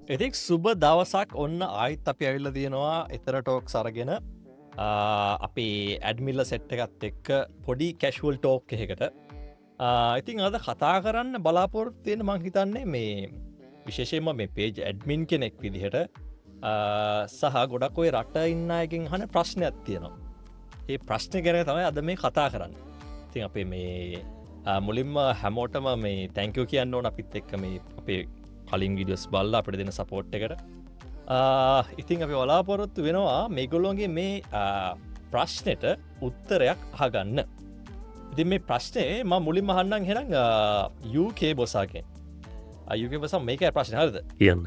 Ethic සුබ දවසක් ඔන්න ආයිත් අපි ඇවිල්ල තියෙනවා එතර ටෝක් සරගෙන අපි ඇඩමිල්ල සෙට්ට එකත් එක්ක පොඩි කැශුවල් ටෝක් එහෙකට ඉතින් අද කතා කරන්න බලාපොරොත්තියෙන මං හිතන්නේ මේ විශේෂයෙන්ම මේ පේජ් ඇඩ්මින් කෙනෙක් විදිහට සහ ගොඩක් ඔය රට ඉන්න අයකින් හන ප්‍රශ්නයක් තියෙනවා. ඒ ප්‍රශ්න ගැන තමයි අද මේ කතා කරන්න. ඉතින් අපේ මේ මුලින්ම හැමෝටම මේ තැංකෝ කියන්න ඕන අපිත් එක්ක මේ අපේ කලින් විඩියස් බල්ල අපට දෙන සපෝට් එකට. ඉතින් අපි බලාපොරොත්තු වෙනවා මේගොල්ලොන්ගේ මේ ප්‍රශ්නයට උත්තරයක් අහගන්න. ඉතින් මේ ප්‍රශ්නය ම මුලින් මහන්නම් හෙනම් UK බොසාගෙන් UK බොස මේක ප්‍රශ්න හරද කියන්න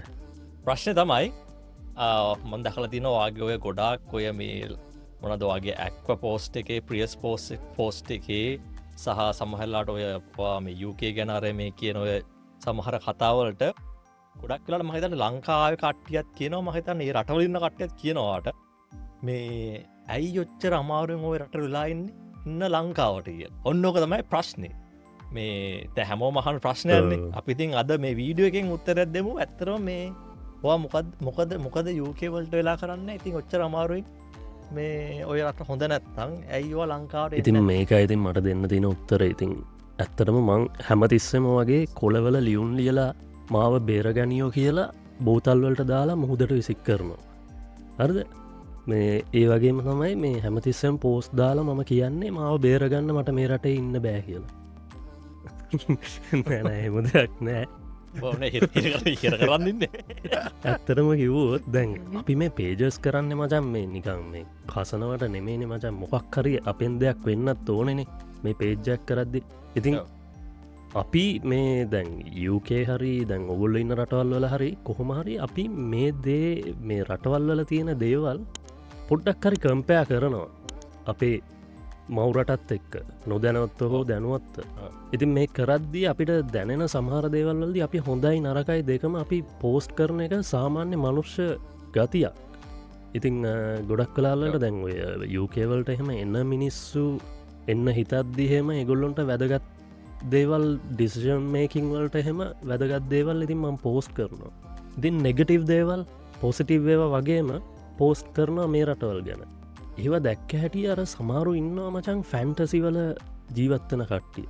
ප්‍රශ්නය තමයි මන් දකල තින වාගේඔය ගොඩාක් ඔය මේ මොනදවාගේ ඇක්ව පෝස්ට් එකේ ප්‍රියස් පෝස්ට් එකේ සහ සමහල්ලාට ඔය මේ UK ගැනර මේ කියන ඔය සමහර කතාවලට ගොඩක් කලට මහිතන්න ලංකාව කට්ටියත් කියනවා මහිතන්න ඒ රටවලින්න කට්ටියත් කියනවාට මේ ඇයි යොච්චර අමාරුවෙන් ඔය රට වෙලායින්න ඉන්න ලංකාවට කිය ඔන්නෝක තමයි ප්‍රශ්නය මේ තැ හැමෝ මහන් ප්‍රශ්නයන්නේ අපිතින් අද මේ වීඩියෝ එකෙන් උත්තරත් දෙමු ඇත්තරම මේ මොකද යුකේවල්ට වෙලා කරන්න ඉතින් ඔච්චර අමාරුවෙන් මේ ඔය රට හොඳ නැත්තං ඇයිවා ලංකාවට ඉතින් මේක ඉතින් මට දෙන්න තියෙන උත්තර ඉතින් ඇත්තටම මං හැමතිස්සම වගේ කොළවල ලියුන් ලියලා මාව බේරගනියෝ කියලා බෝතල්වලට දාලා මුහුදට විසික් කරනවා. හරිද මේ ඒ වගේම තමයි මේ හැමතිස්සම් පෝස්් දාලා මම කියන්නේ මාව බේරගන්න මට මේ රටේ ඉන්න බෑ කියලා. එහෙම දෙයක් නෑ. කරන්න ඇත්තටම කිව්වොත් දැන් අපි මේ පේජස් කරන්න මචන් මේ නිකම් මේ කසනවට නෙමේනි මචන් මොකක් හරි අපෙන් දෙයක් වෙන්නත් ඕනෙනේ මේ පේජ්ජක් කරද්දි ඉතින් අපි මේ දැන් UK හරි දැන් ඔගොල්ල ඉන්න රටවල් වල හරි කොහොම හරි අපි මේ දේ මේ රටවල්වල තියෙන දේවල් පොඩ්ඩක් හරි කම්පයා කරනවා අපේ මවුරටත් එක්ක නොදැනවත්ව හෝ දැනුවත්ත ඉතින් මේ කරද්දී අපිට දැනෙන සමහර දේවල්වලදී අපි හොඳයි නරකයි දෙකම අපි පෝස්ට් කරන එක සාමාන්‍ය මනුෂ්‍ය ගතියක් ඉතිං ගොඩක් කලාල්ලට දැන් ඔය යුකේවල්ට එහෙම එන්න මිනිස්සු එන්න හිතද්දිහෙම එගොල්ලොන්ට වැදගත් දේවල් ඩිසිෂන් මේකින් වලට එහෙම වැදගත් දේවල් ඉතින් මම පෝස්ට් කරනවා ඉතින් නෙගටිව් දේවල් පොසිටිව් ඒවා වගේම පෝස්ට් කරනවා මේ රටවල් ගැන ඒවා දැක්ක හැටිය අර සමාරු ඉන්නවා මචන් ෆැන්ටසිවල ජීවත්වන කට්ටිය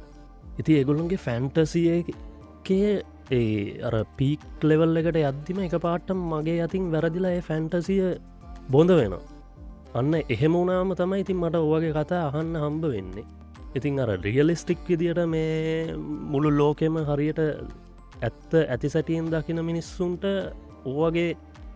ඉති ඒගොල්ලුන්ගේ ෆැන්ටසියකේ ඒ අර පීක් ලෙවල් එකට යද්දිම එක පාට්ටම් මගේ අතින් වැරදිලා ඒ ෆැන්ටසිය බොඳ වෙනවා අන්න එහෙම වුණාම තමයි ඉතින් මට ඕවගේ කතා අහන්න හම්බ වෙන්නේ ඉතින් අර රියලිස්ටික් විදියට මේ මුළු ලෝකෙම හරියට ඇත්ත ඇති සැටියෙන් දකින මිනිස්සුන්ට ඕවගේ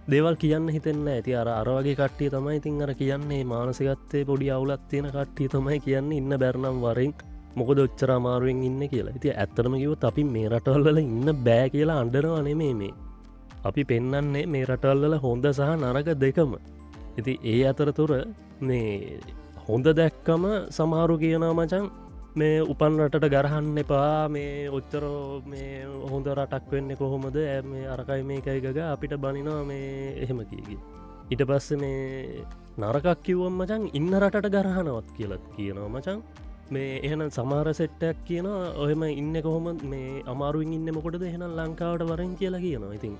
දේවල් කියන්න හිතෙන්න ඇති අරවගේ කට්ටිය තමයි ඉතින් අර කියන්නේ මානසිකත්තේ පොඩි අවුලත් තියෙන කට්ටිය තමයි කියන්න ඉන්න බැරනම් වරින් මොකද ඔච්චර අමාරුවෙන් ඉන්න කියලා ඉති ඇත්තරම කිවත් අපි මේ රටවල්ල ඉන්න බෑ කියලා අන්ඩනවා නෙමේ මේ අපි පෙන්නන්නේ මේ රටවල්ල හොඳ සහ නරක දෙකම ඉති ඒ අතරතුර මේ හොඳ දැක්කම සමාරු කියනා මචන් මේ උපන් රටට ගරහන්න එපා මේ ඔච්චරෝ මේ හොඳ රටක් වෙන්න කොහොමද මේ අරකයි මේකයිගග අපිට බනිනවා මේ එහෙම කියකි ඉට පස්ස මේ නරකක් කිව්වම් මචන් ඉන්න රටට ගරහනවත් කියලත් කියනවා මචන් මේ එහෙන සමාර සෙට්ටයක් කියනවා ඔහෙම ඉන්න කොහොම මේ අමාරුවෙන් ඉන්න මොකොටද එහෙනම් ලංකාවට වරෙන් කියලා කියනවා ඉතින්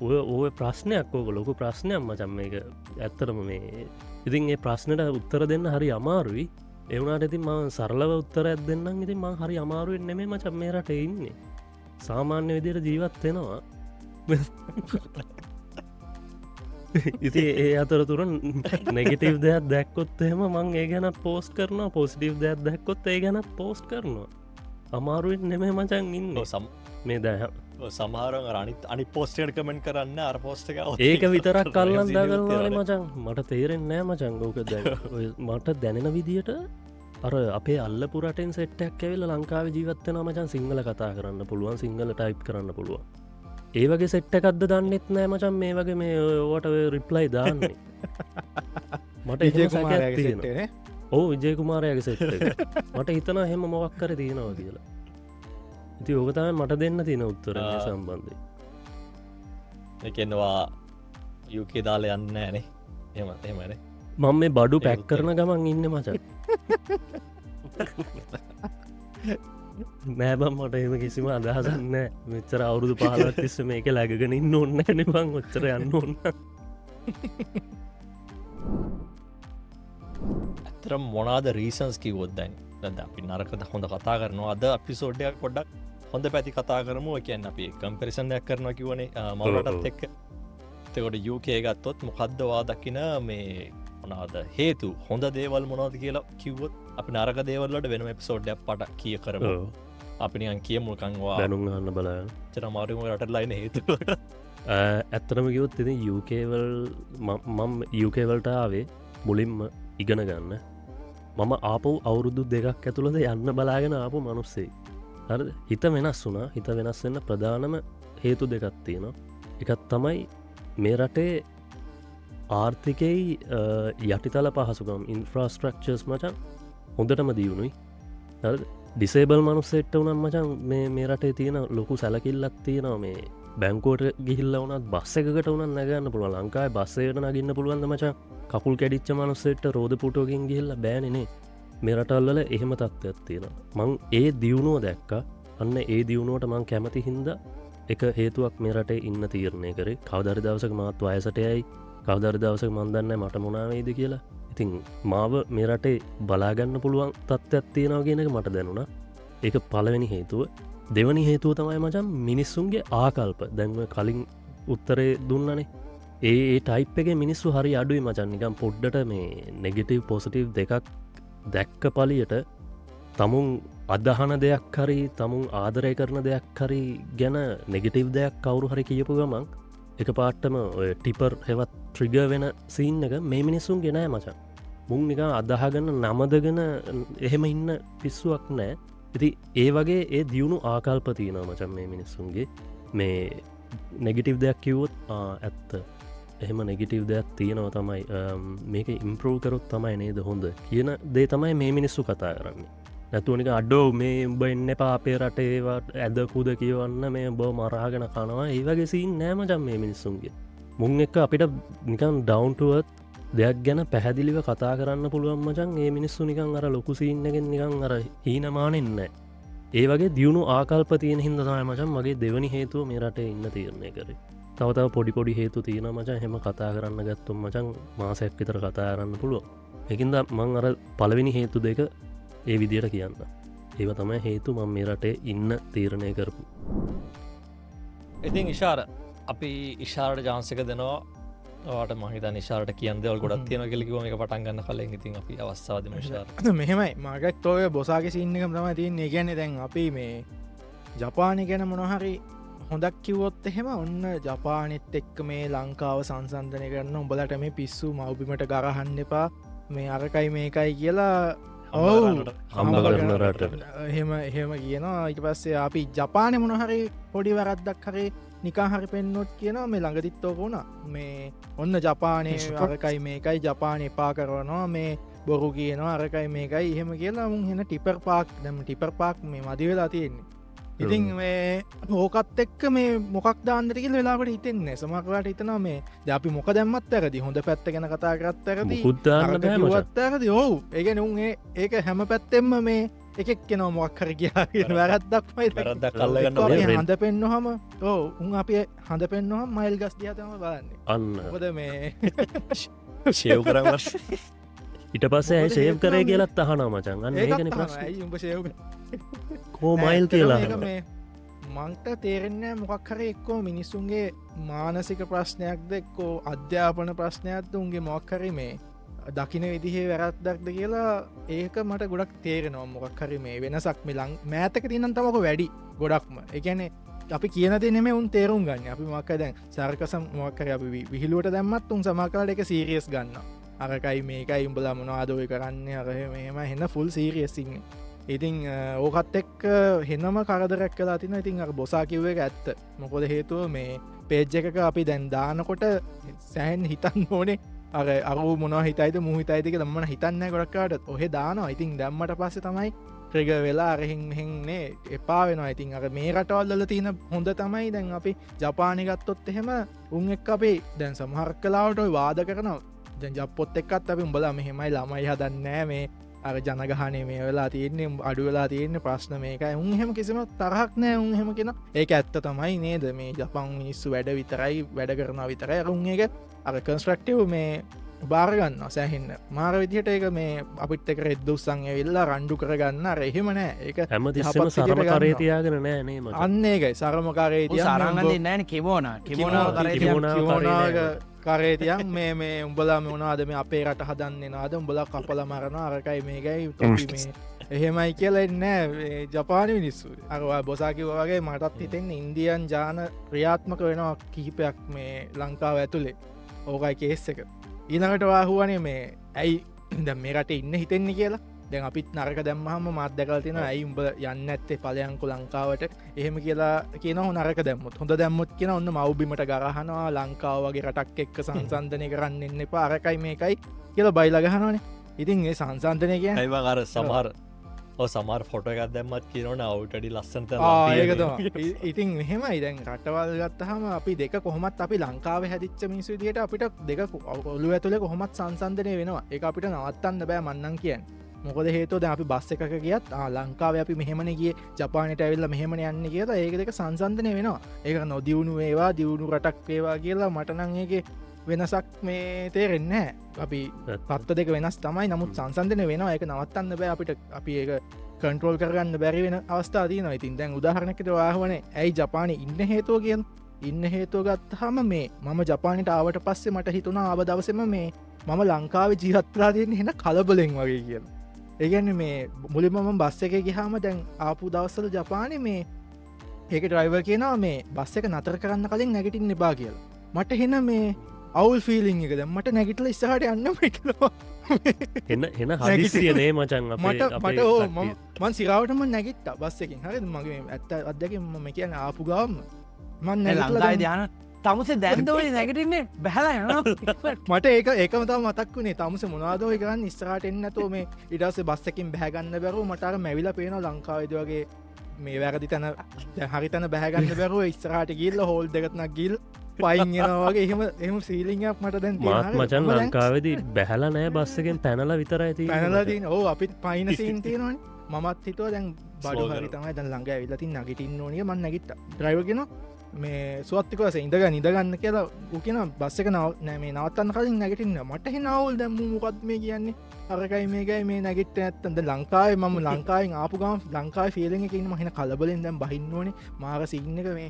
ඔය ප්‍රශ්නයක් ඕක ලොකු ප්‍රශ්නයක් මචන් මේක ඇත්තරම මේ ඉතින් ඒ ප්‍රශ්නයට උත්තර දෙන්න හරි අමාරුයි එවුණට ඉතින් ම සරලව උත්තරයක් දෙන්නම් ඉතින් මං හරි අමාරුවෙන් නෙමේ මචන් මේ රට ඉන්නේ සාමාන්‍ය විදියට ජීවත් වෙනවා ඉති ඒ අතරතුර නෙගටව් දෙයක් දැක්කොත් එහෙම මං ඒ ගැන පෝස්් කරනවා පොසිටිව් දෙයක් දැක්කොත් ඒ ගැනත් පෝස්් කරනවා අමාරුවෙන් නෙමේ මචන් ඉන්න සම් මේ දැහ සමහරන් රනිත් අනි පෝස්ටයට කමෙන්ට කරන්න අර පෝස්්ක ඒක විතරක් කල්ලන් දාගන්නවල මචන් මට තේරෙන් නෑ මචංගෝක දැ මට දැනෙන විදියට අර අපේ අල්ල පුරටෙන් සෙට්ටක් ඇවෙල ලංකාව ජීවත්වන මචන් සිංහල කතා කරන්න පුළුවන් සිංහල ටයිප් කරන්න පුළුවන් ඒවගේ සෙට්ටකක්ද දන්නෙත් නෑ මචන් මේ වගේ මේ ඕට රිප්ලයි දාන්නේ මට ඕ විජයකුමාරයගේ සෙට් මට හිතන හෙම මොක් කර තියෙනවා කියලා ඉති ඕකතම මට දෙන්න තියෙන උත්තර සම්බන්ධය එකෙනවා යුකේ දාල යන්න ඇනේ එමත් එමන මං මේ බඩු පැක් කරන ගමන් ඉන්න මචක් නෑබම් මට එම කිසිම අදහසන්න මෙච්චර අවුරුදු 15 තිස්ස මේක läගගෙන ඉන්න ඕන්න නිබං ඔච්චර යන්න ඕන්න ඇතර මොනාද රීසන්ස් කිවොත් දැන් දැ අපි නරකද හොඳ කතා කරනවා අද අපිසෝඩ්ඩයක් පොඩ්ඩක් හොඳ පැති කතා කරමු කියන්න අපි කම්පිරිසන්යක් කරනවා කිවනේ මවටත් එක්ක තකොට යුකේ ගත්තොත් මොකක්දවා දකින මේ මොනාද හේතු හොඳ දේවල් මොනවද කියලා කිව්වොත් අපි නරක දේවල්ලට වෙනම එපිසෝඩ්ඩයක් පට කිය කරමු අපිනියන් කියමුල්කංවා දැනුගන්න බල චනමාරම රට ලයින හේතුවට ඇත්තරම කිවොත් ඉති යුකේවල් මම් යුකේවල්ට ආවේ මුලින්ම ඉගෙන ගන්න මම ආපු අවුරුදු දෙකක් ඇතුළද යන්න බලාගෙන ආපු මනුස්සේ හරි හිත වෙනස් වුනා හිත වෙනස් වෙන්න ප්‍රධානම හේතු දෙකක් තියෙනවා එකත් තමයි මේ රටේ ආර්ථිකයි යටිතල පහසුකම් ඉන්ෆ්‍රස්ට්‍රක්චර්ස් මචන් හොඳටම දියුණුයි ඩිසේබල් මනුස්සෙට්ට වනම් මචන් මේ රටේ තියෙන ලොකු සැලකිල්ලක් තියෙනවා මේ බැංකෝට ගිහිල්ල වනත් බස්ස එකට වනත් නැගන්න පුළුව ලංකායි බස්සයට නගන්න පුළුවන්ද මචා කකුල් කැඩිච්ච මනුස්සෙට්ට රෝධ පුටෝකින් ගිහිල්ල බෑනනේ මේ රටල්ල එහෙම තත්ත්වයක් තියෙන මං ඒ දියුණුව දැක්ක අන්න ඒ දියුණුවට මං කැමති හින්ද එක හේතුවක් මේ රටේ ඉන්න තීරණය කරේ කවදරි දවසක මාත් වයසටයයි කවදරි දවසක මන්දන්න මට මොනාවේද කියලා ඉතින් මාව මේ රටේ බලාගන්න පුළුවන් තත්ත්වයක් තියෙනවා කියන එක මට දැනුණා ඒක පළවෙනි හේතුව දෙවනි හේතුව තමයි මචන් මිනිස්සුන්ගේ ආකල්ප දැන්ව කලින් උත්තරේ දුන්නනේ ඒ ටයිප් එක මිනිස්සු හරි අඩුයි මචන් නිකම් පොඩ්ඩට මේ නෙගිටව් පොසිටව් දෙකක් දැක්ක පලියට තමුන් අදහන දෙයක් හරි තමුන් ආදරය කරන දෙයක් හරි ගැන නෙගිටව් දෙයක් කවුරු හරි කියපු ගමන් එක පාට්ටම ඔය ටිපර් හෙවත් ට්‍රිග වෙන සීන් එක මේ මිනිස්සුන් ගෙනෑ මචන් මුං නික අදහගන්න නමදගෙන එහෙම ඉන්න පිස්සුවක් නෑ ඉති ඒ වගේ ඒ දියුණු ආකල්ප තියෙනවා මචන් මේ මිනිස්සුන්ගේ මේ නෙගිටව් දෙයක් කිව්වොත් ඇත්ත එහෙම නෙගිටව් දෙයක් තියෙනවා තමයි මේක ඉම්පරෝ් කරොත් තමයි නේද හොඳ කියන දේ තමයි මේ මිනිස්සු කතා කරන්නේ නැතුවනික අඩෝ මේ උඹ එන්න පාපේ රටේවට ඇදකුද කියවන්න මේ බෝ මරාගෙන කනවා ඒ වගේ සින් නෑමජම් මේ මිනිස්සුන්ගේ මුං එක අපිට නිකන් ඩවන්ටුවත් දෙයක් ගැන පැහැදිලිව කතා කරන්න පුළුවන් මචන් ඒ මිනිස්සු නිකන් අර ලොකුසින්නගෙන් නිකන් අර හීනමානෙන්න ඒ වගේ දියුණු ආකල්ප තියෙන හිද තමයි මචන් මගේ දෙවනි හේතුව මේ රටේ ඉන්න තීරණය කර තවතාව පොඩිපොඩි හේතු තියෙන මචන් හෙම කතා කරන්න ගත්තුම් මචන් මාසයක් විතර කතා කරන්න පුළුව එකින්ද මං අර පළවෙනි හේතු දෙක ඒ විදියට කියන්න ඒව තමයි හේතු මං මේ රටේ ඉන්න තීරණය කරපු ඉතින් ඉශාර අපි ඉශාරට ජාන්සක දෙනවා ට මහිත නිශාරට කියන්දවල් ගොඩත් තියෙන කෙලිකම එක පටන්ගන්න කලින් ඉතින් අපි අවස්සාදම ශාර මෙහෙමයි මාගත් ඔය බොසාගේ සින්නකම තම තියන්නේ ගැන්නේ දැන් අපි මේ ජපානය ගැන මොනොහරි හොඳක් කිවොත් එහෙම ඔන්න ජපානෙත් එක්ක මේ ලංකාව සංසන්ධනය කරන්න උඹලට මේ පිස්සු මවබිමට ගරහන්න එපා මේ අරකයි මේකයි කියලා හම්බ කරන රට එහෙම කියනවා ඊට පස්සේ අපි ජපානය මොනහරි පොඩි වැරද්දක් හරි නිකාහරි පෙන්නොත් කියනවා මේ ළඟදිත්තෝක වුණ මේ ඔන්න ජපානය අරකයි මේකයි ජපාන එපා කරනවා මේ බොරු කියනවා අරකයි මේකයි එහෙම කියලා මුන් හෙන ටිපර් පාක් දැම ටිපර් පාක් මේ මදි වෙලා තියෙන්නේ ඉතින් මේ ඕකත් එක්ක මේ මොකක් දාන්නටකිල් වෙලාට හිතෙන්නේ සමකරට හිතනවා මේ ද අපි මොක දැම්මත් ඇරදි හොඳ පැත්ත ගැන කතා කරත් ඇරදි හුත්තාරද ඔහු ඒගැන උන්ගේ ඒක හැම පැත්තෙම මේ එකෙක් කෙනවා මොක් කර කියා වැරද්දක් මයි වැරද්දක් කල්ලගන්න හඳ පෙන්න්න හම ඕ උන් අප හඳ පෙන්න්නහම මයිල් ගස් දියතම බලන්නේ අන්න ොද මේ ශයව් කරන්න ඉට පස්සේ ඇයි සේව් කරේ කියලත් අහනා මචන් අන්න ඒගන කෝ මයිල් කියලා මංට තේරෙන්න මොකක් හර එක්කෝ මිනිස්සුන්ගේ මානසික ප්‍රශ්නයක්ද එක්කෝ අධ්‍යාපන ප්‍රශ්නයක්ද උන්ගේ මොක්කරි මේ දකින විදිහේ වැරත්දක්ද කියලා ඒක මට ගොඩක් තේරෙනවා මොකක් හරි මේ වෙනසක් මිලං මෑතක තියනම් තමක වැඩි ගොඩක්ම එකන අපි කියන දෙනෙම උන් තේරුම් ගන්න අපි මක්ක දැන් සර්කසම් මොක්කර අපි විහිලුවට දැම්මත් උන් සමාකාලට එක සීරියස් ගන්න අරකයි මේකයි උඹලා මොනවාදෝය කරන්න අරහ මෙහෙම හෙන්න ෆුල් සීරියස්සිං ඉතින් ඕකත් එක් හෙනම කරදරක් කලා තින ඉතින් අර බොසා කිව්ව එක ඇත්ත මොකොද හේතුව මේ පේජ් එකක අපි දැන් දානකොට සෑහන් හිතන්න ඕනේ අරු මොන හිතයිද මුහිතයිතික දම්මන හිතන්න ගොඩක්කාට ඔහෙ දානවා ඉතින් දැම්මට පස්ස තමයි ක්‍රග වෙලා අරහින් හෙන්නේ එපා වෙනවා ඉතින් අර මේ රටවල්ල තියෙන හොඳ තමයි දැන් අපි ජපානගත්තොත් එහෙම උන් එක් අපේ දැන් සමහරක් කලාවට වාද කරනවා දැන් ජපොත් එක්කත් අපි උඹලා මෙහෙමයි ළමයි හදන්නෑ මේ අර ජනගහනේ මේ වෙලා තියන්නේ අඩු වෙලා තියන්නේ ප්‍රශ්න මේකයි උන් හෙම කිසිම තරහක් නෑ උන් හෙම කෙන ඒක ඇත්ත තමයි නේද මේ ජපන් මිනිස්සු වැඩ විතරයි වැඩ කරනවා විතරයි අරුන් එක අර කන්ස්ට්‍රක්ටිව් මේ බාරගන්න සැහින්න මාර විදිහට ඒක මේ අපිත් එක රෙද්දුස්සන් ඇවිල්ලා රණ්ඩු කරගන්න රෙහෙම නෑ ඒක හැමතිස්සම සරම කරේතියාගෙන නෑනේ මචං. අන්න ඒකයි සරමකාරේ සරංගන්න නෑන කිවෝන කරේතියන් මේ උඹලා මෙවනාද මේ අපේ රට හදන්නේ නාද උඹලා කපල මරණ අරකයි මේකයි තොපි මේ එහෙමයි කියලා එන්නෑ ජපාන මිනිස්සු අරවා බොසාකිව වගේ මටත් හිතෙන් ඉන්දියන් ජාන ක්‍රියාත්මක වෙනවා කිහිපයක් මේ ලංකාව ඇතුළේ ඕකයි කේස් එක ඊනකට වාහුවනේ මේ ඇයි ද මේ රට ඉන්න හිතෙන්නේ කියලා දැන් අපිත් නරක දැම්මහම මාත් දැකල් තියෙන ඇයි උඹ යන්න ඇත්තේ පලයංකු ලංකාවට එහෙම කියලා කියන නරක දැම්මුත් හොඳ දැම්මුත් කියෙන ඔන්න මවබිමට ගරහනවා ලංකාව වගේ රටක් එක්ක සංසන්ධනය කරන්න එන්න පාරකයි මේකයි කියලා බයිලගහනනේ ඉතින් ඒ සංසන්ධනය කිය ඇයිව අර සමහර සමාර ෆොට එකක් දැම්මත් කියනවන අවුටඩි ලස්සන්ත ඉතින් මෙහෙමයි දැන් රටවල් ගත්තහම අපි දෙක කොහොමත් අපි ලංකාව හැදිච්ච මිනිසු දිට අපිට දෙක ඔලු ඇතුළ කොහොමත් සංසන්ධනය වෙනවා ඒ අපිට නවත්තන්න බෑ මන්නන් කියන්න මොකද හේතුවද අපි බස් එකක ගියත් ලංකාව අපි මෙහෙමන ගිය ජපානයට ඇවිල්ල මෙහෙමන යන්න කියලා ඒක දෙක සංසන්ධනය වෙනවා ඒක නොදියුණු ඒවා දියුණු රටක් වේවා කියලා මටනං ඒක වෙනසක් මේ තේරෙන්න අපි පත්ත දෙක වෙනස් තමයි නමුත් සංසන්ධන වෙනවා එක නවත්තන්න බෑ අපිට අපි ඒක කන්ට්‍රෝල් කරගන්න බැරි වෙන අවස්ථාතියන ඉතින් දැන් උදාහරණකට වාහවන ඇයි ජපානය ඉන්න හේතුව කියෙන් ඉන්න හේතුව ගත්හම මේ මම ජපානට ආවට පස්සේ මට හිතුනා ආව දවසම මේ මම ලංකාව ජීහත්‍රාතියෙන් හෙන කලබලෙන් වගේ කියල ඒගැන්න මේ මුලිමම බස්ස එක ගිහාම දැන් ආපු දවස්සල ජපානය මේ ඒක ඩ්‍රයිවර් කියනවා මේ බස්ස එක නතර කරන්න කලින් නැගටින් එබා කියලා මට හෙන මේ අවුල් ෆිලිං එක දැම්මට නැගිටල ඉස්සහට යන්න පිටවා එන්න හදිසියනේ මචන් මට මන් සිරාවටම නැගිට බස් එකින් හරි මගේ ඇත්ත අදකින් ම කියන්න ආපු ගාම මන් ලංකායි ධ්‍යාන තමුසේ දැන්දවල නැගටින්නේ බැහලා යන මට ඒක ඒකමත මතක් වුණේ තමුස මොනාදෝය කරන්න ඉස්රට එන්නතෝ මේ ඉඩස බස්සකින් බැහගන්න බැරු මටර මැවිල පේන ලංකාවද වගේ මේ වැරදි තැන හරිතන බැහගන්න බැරුව ඉස්රහට ගිල්ල හෝල් දෙගත්නක් ගිල් පයින්ගෙනවාගේ එහෙම එම සීලිංයක් මට දැන් මාත් මචන් ලංකාවෙදි බැහල නෑ බස්සකෙන් පැනල විතර ඇති පැනලතින් ඕ අපිත් පයින සීන් තියෙනවන මත් හිතුව දැන් බඩු හරි තමයි දැන් ළඟ ඇවිලතින් නගිටින්න ඕනිය මන්න නැගිට ද්‍රයිවගෙන මේ සුවත්තිකවස ඉඳග නිදගන්න කියලා උකෙන බස්සක නෑ නවත්තන්න කලින් නැගටින්න මට හි නවුල් දැම්ම මොකත් මේ කියන්නේ අරකයි මේකයි මේ නැගිට ඇත්තන්ද ලංකායි මම ලංකායින් ආපු ගම් ලංකායි ෆියලෙන් එකන්න මහින කලබලෙන් දැම් බහින්නෝනේ මාර සිගන්න එක මේ